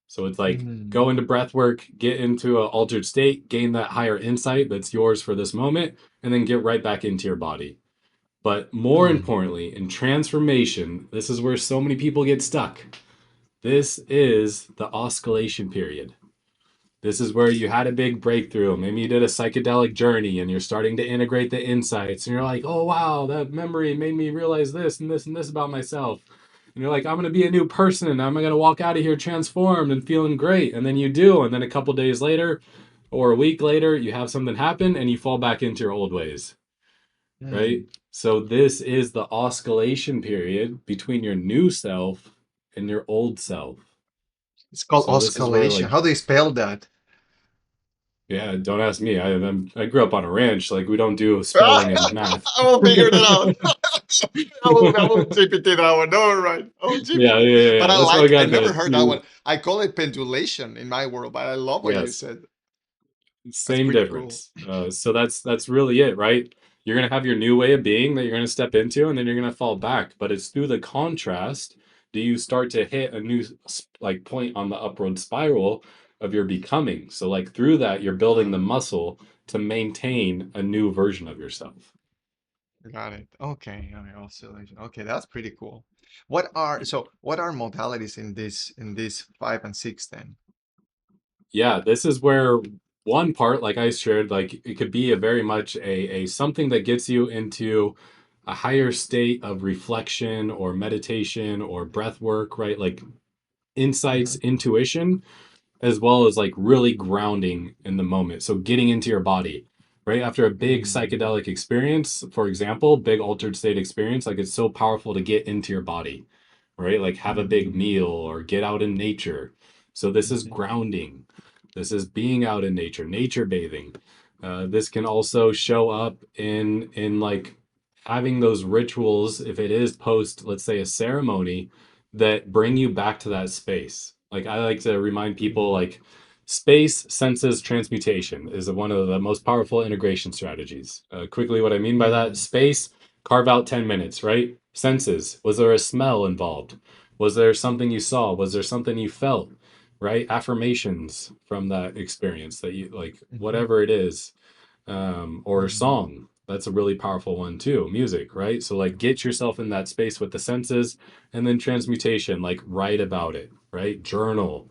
So it's like Hmm. go into breath work, get into an altered state, gain that higher insight that's yours for this moment, and then get right back into your body. But more Hmm. importantly, in transformation, this is where so many people get stuck. This is the oscillation period. This is where you had a big breakthrough. Maybe you did a psychedelic journey and you're starting to integrate the insights, and you're like, oh, wow, that memory made me realize this and this and this about myself. And you're like, I'm gonna be a new person, and I'm gonna walk out of here transformed and feeling great. And then you do, and then a couple days later or a week later, you have something happen and you fall back into your old ways, right? Hmm. So this is the oscillation period between your new self and your old self. It's called So this is where oscillation. like, How do you spell that? yeah, don't ask me. I grew up on a ranch. Like we don't do I spelling and math. will figure that Yeah, out. I will GPT that one. All right. I will yeah, GPT. yeah, But yeah. I That's why we like, I got never the heard that one. two. I call it pendulation in my world, but I love what you Yes. said. That's Same pretty cool. difference. So that's really it, right? You're gonna have your new way of being that you're gonna step into, and then you're gonna fall back. But it's through the contrast do you start to hit a new like point on the upward spiral of your becoming. So like through that, you're building the Ah, muscle to maintain a new version of yourself. got it. Okay. Okay. Oscillation. Okay, that's pretty cool. What are modalities in this 5 and 6 then? Yeah, this is where one part, like I shared, like it could be a very much a something that gets you into a higher state of reflection or meditation or breath work, right? Like insights, Hmm. intuition, as well as like really grounding in the moment. So getting into your body, right? After a big Mm, psychedelic experience, for example, big altered state experience, like it's so powerful to get into your body, right? Like have a big mm, meal or get out in nature. So this is mhm, grounding. This is being out in nature, nature bathing. This can also show up in like having those rituals if it is post, let's say, a ceremony that bring you back to that space. Like I like to remind people mm, like space senses transmutation is one of the most powerful integration strategies. Quickly, what I mean by that, mm, space, carve out 10 minutes, right? Senses, was there a smell involved? Was there something you saw? Was there something you felt? Right? Affirmations from that experience that you like, mhm, whatever it is, or mm, song. That's a really powerful one too. Music, right? So like get yourself in that space with the senses, and then transmutation, like write about it, right? Journal,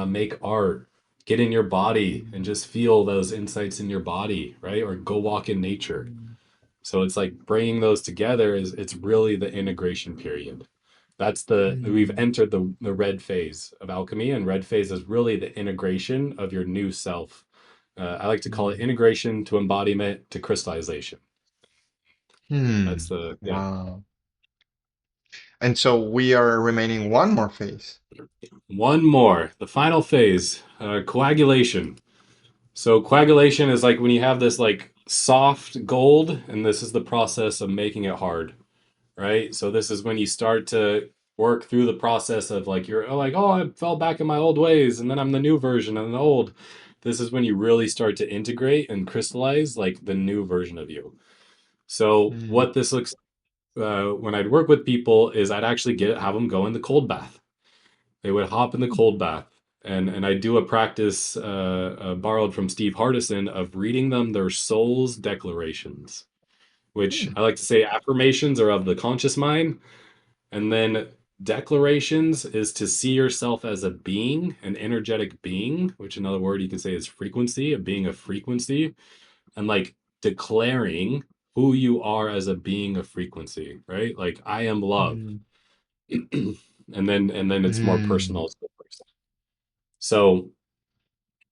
make art, get in your body and mm, just feel those insights in your body, right? Or go walk in nature. mm, So it's like bringing those together is it's really the integration period. That's we've mm, entered the red phase of alchemy, and red phase is really the integration of your new self. I like to call it mm. integration to embodiment to crystallization. Hmm. That's the yeah. Wow. And so we are remaining one more phase. One more, the final phase, coagulation. So coagulation is like when you have this like soft gold, and this is the process of making it hard, right? So this is when you start to work through the process of like you're like, oh, I fell back in my old ways, and then I'm the new version and the old. This is when you really start to integrate and crystallize like the new version of you. So Mm, what this looks when I'd work with people is I'd actually have them go in the cold bath. They would hop in the cold bath, and I do a practice borrowed from Steve Hardison of reading them their soul's declarations, which mm, I like to say affirmations are of the conscious mind, and then declarations is to see yourself as a being, an energetic being, which another word you can say is frequency, a being of frequency, and like declaring who you are as a being of frequency, right? Like I am love. mm, And then it's more mm, personal. So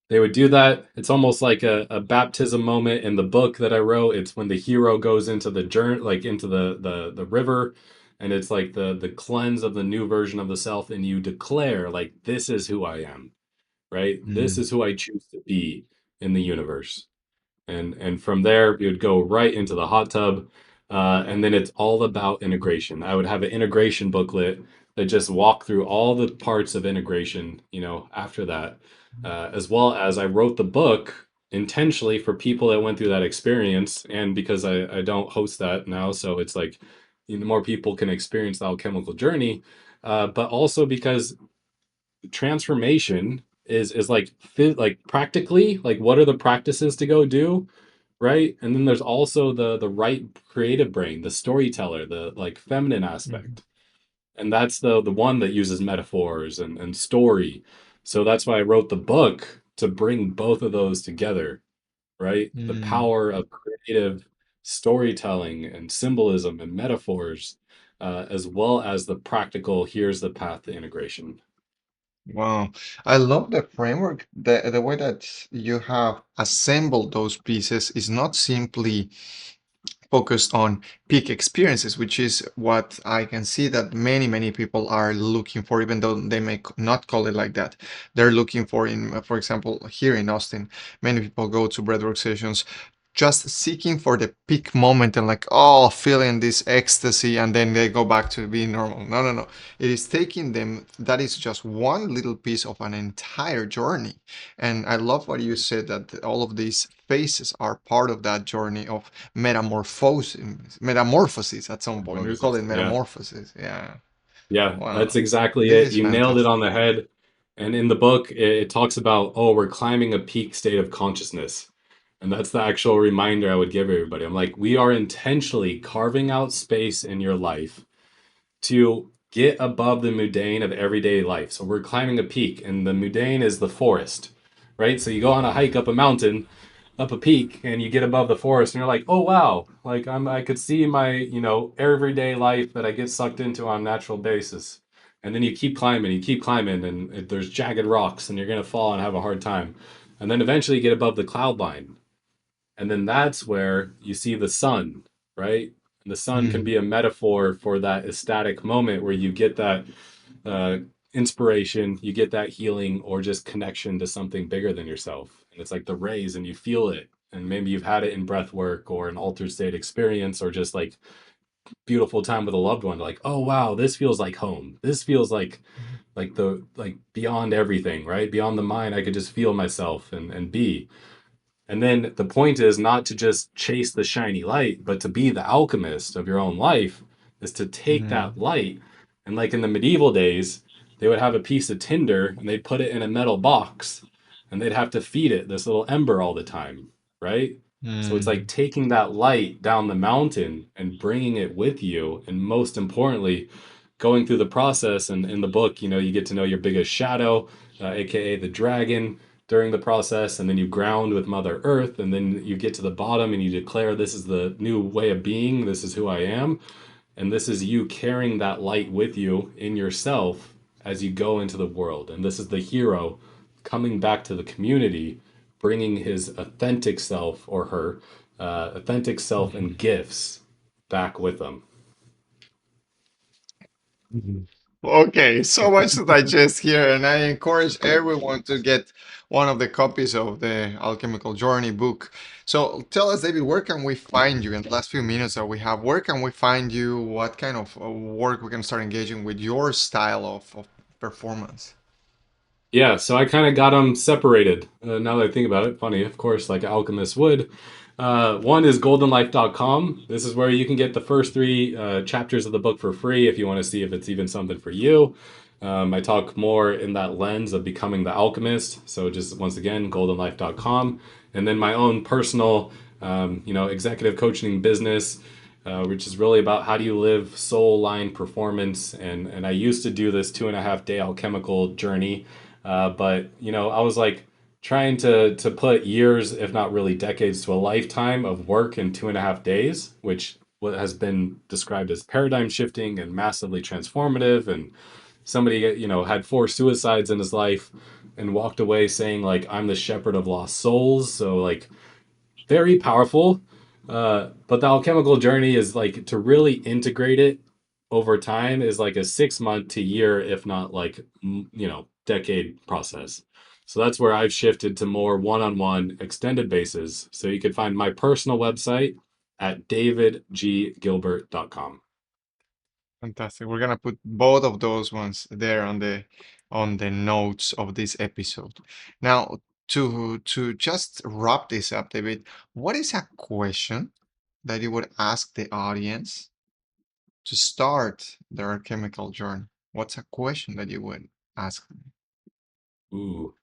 they would do that. It's almost like a baptism moment in the book that I wrote. It's when the hero goes into the journey, like into the river, and it's like the cleanse of the new version of the self, and you declare like this is who I am, right? This mm, is who I choose to be in the universe. And from there you would go right into the hot tub, and then it's all about integration. I would have an integration booklet that just walk through all the parts of integration, after that, as well as I wrote the book intentionally for people that went through that experience, and because I don't host that now, so it's like more people can experience the alchemical journey, but also because transformation is like like practically like what are the practices to go do, right? And then there's also the right creative brain, the storyteller, the like feminine mm, aspect, and that's the one that uses metaphors and story. So that's why I wrote the book, to bring both of those together, right? The mm, power of creative storytelling and symbolism and metaphors, as well as the practical, here's the path to integration. Wow. I love the framework. The way that you have assembled those pieces is not simply focused on peak experiences, which is what I can see that many people are looking for, even though they may not call it like that. They're looking for, in, for example, here in Austin, many people go to breathwork sessions just seeking for the peak moment and like, oh, feeling this ecstasy, and then they go back to being normal. No, no, no. It is taking them, that is just one little piece of an entire journey. And I love what you said, that all of these phases are part of that journey of metamorphosis at some point. We call it Metamorphosis. Yeah. metamorphosis. Yeah. Yeah, that's Wow. exactly This it. is You nailed it fantastic. on the head. And in the book, it talks about, oh, we're climbing a peak state of consciousness. And that's the actual reminder I would give everybody. I'm like, we are intentionally carving out space in your life to get above the mundane of everyday life. So we're climbing a peak, and the mundane is the forest, right? So you go on a hike up a mountain, up a peak, and you get above the forest, and you're like, oh wow, like I could see my everyday life that I get sucked into on a natural basis. And then you keep climbing, and there's jagged rocks, and you're gonna fall and have a hard time. And then eventually you get above the cloud line, and then that's where you see the sun, right? And the sun can Mm, be a metaphor for that ecstatic moment where you get that uh, inspiration, you get that healing, or just connection to something bigger than yourself. And it's like the rays, and you feel it. And maybe you've had it in breath work or an altered state experience, or just like beautiful time with a loved one. Like, oh wow, this feels like home. This feels like the like beyond everything, right? Beyond the mind, I could just feel myself and be. And then the point is not to just chase the shiny light, but to be the alchemist of your own life, is to take that mm, light. And like in the medieval days, they would have a piece of tinder and they'd put it in a metal box and they'd have to feed it this little ember all the time, right? So it's like mm, taking that light down the mountain and bringing it with you. And most importantly, going through the process. And in the book, you get to know your biggest shadow, aka the dragon, during the process, and then you ground with Mother Earth, and then you get to the bottom and you declare, this is the new way of being, this is who I am. And this is you carrying that light with you in yourself as you go into the world. And this is the hero coming back to the community, bringing his authentic self, or her authentic self and mm. gifts back with them. Mhm. Okay, so much to digest here, and I encourage everyone to get one of the copies of the Alchemical Journey book. So tell us, David, where can we find you in the last few minutes that we have? Where can we find you? What kind of work we can start engaging with your style of performance? Yeah, so I kind of got them separated. Now that I think about it, funny, of course, like alchemists would. One is goldenlife.com. This is where you can get the first three chapters of the book for free if you want to see if it's even something for you. I talk more in that lens of becoming the alchemist. So just once again, goldenlife.com. And then my own personal, executive coaching business, which is really about how do you live soul line performance. And I used to do this 2.5 day alchemical journey, but I was like trying to put years, if not really decades, to a lifetime of work in 2.5 days, which what has been described as paradigm shifting and massively transformative. And somebody had 4 suicides in his life and walked away saying like, I'm the shepherd of lost souls. So like very powerful. But the alchemical journey is like to really integrate it over time is like a 6 month to year, if not like, decade process. So that's where I've shifted to more one on one extended basis. So you can find my personal website at davidggilbert.com. Fantastic. We're gonna put both of those ones there on the notes of this episode. Now, to just wrap this up, David, what is a question that you would ask the audience to start their chemical journey? What's a question that you would ask them? Ooh,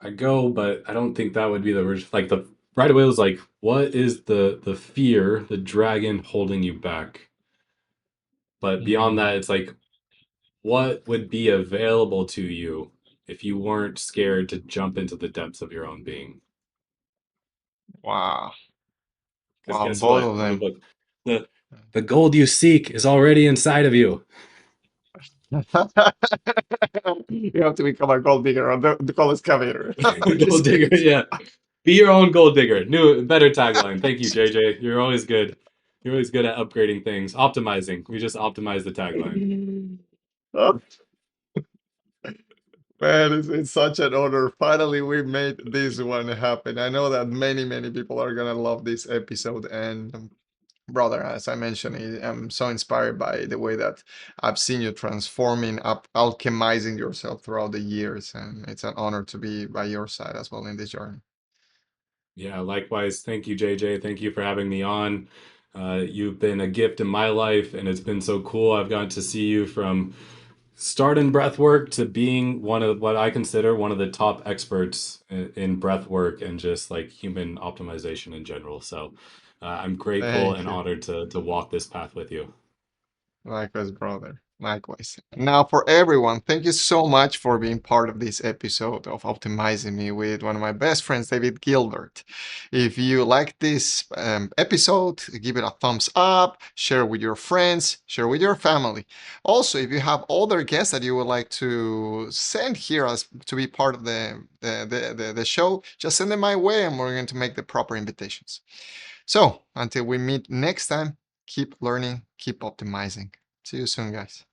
I go, but I don't think that would be like the right away was like, what is the fear, the dragon holding you back? But beyond Mm, that, it's like, what would be available to you if you weren't scared to jump into the depths of your own being? wow. Because Wow, guess both what? of In the them. book, the The gold you seek is already inside of you. You have to become a gold digger or the gold excavator. Gold Just digger, kidding. yeah. Be your own gold digger. New, better tagline. Thank you, JJ. You're always good. You're always good at upgrading things, optimizing. We just optimize the tagline. Oh, man, it's such an honor. Finally, we made this one happen. I know that many people are gonna love this episode. And brother, as I mentioned, I'm so inspired by the way that I've seen you transforming, up, alchemizing yourself throughout the years. And it's an honor to be by your side as well in this journey. Yeah, likewise. Thank you, JJ. Thank you for having me on. You've been a gift in my life, and it's been so cool. I've gotten to see you from starting breathwork to being one of what I consider one of the top experts in breathwork and just like human optimization in general. So I'm grateful Thank and you. honored to walk this path with you. Likewise, brother. Likewise. Now, for everyone, thank you so much for being part of this episode of Optimizing Me with one of my best friends, David Gilbert. If you like this episode, give it a thumbs up, share with your friends, share with your family. Also, if you have other guests that you would like to send here as to be part of the show, just send them my way and we're going to make the proper invitations. So, until we meet next time, keep learning, keep optimizing. See you soon, guys.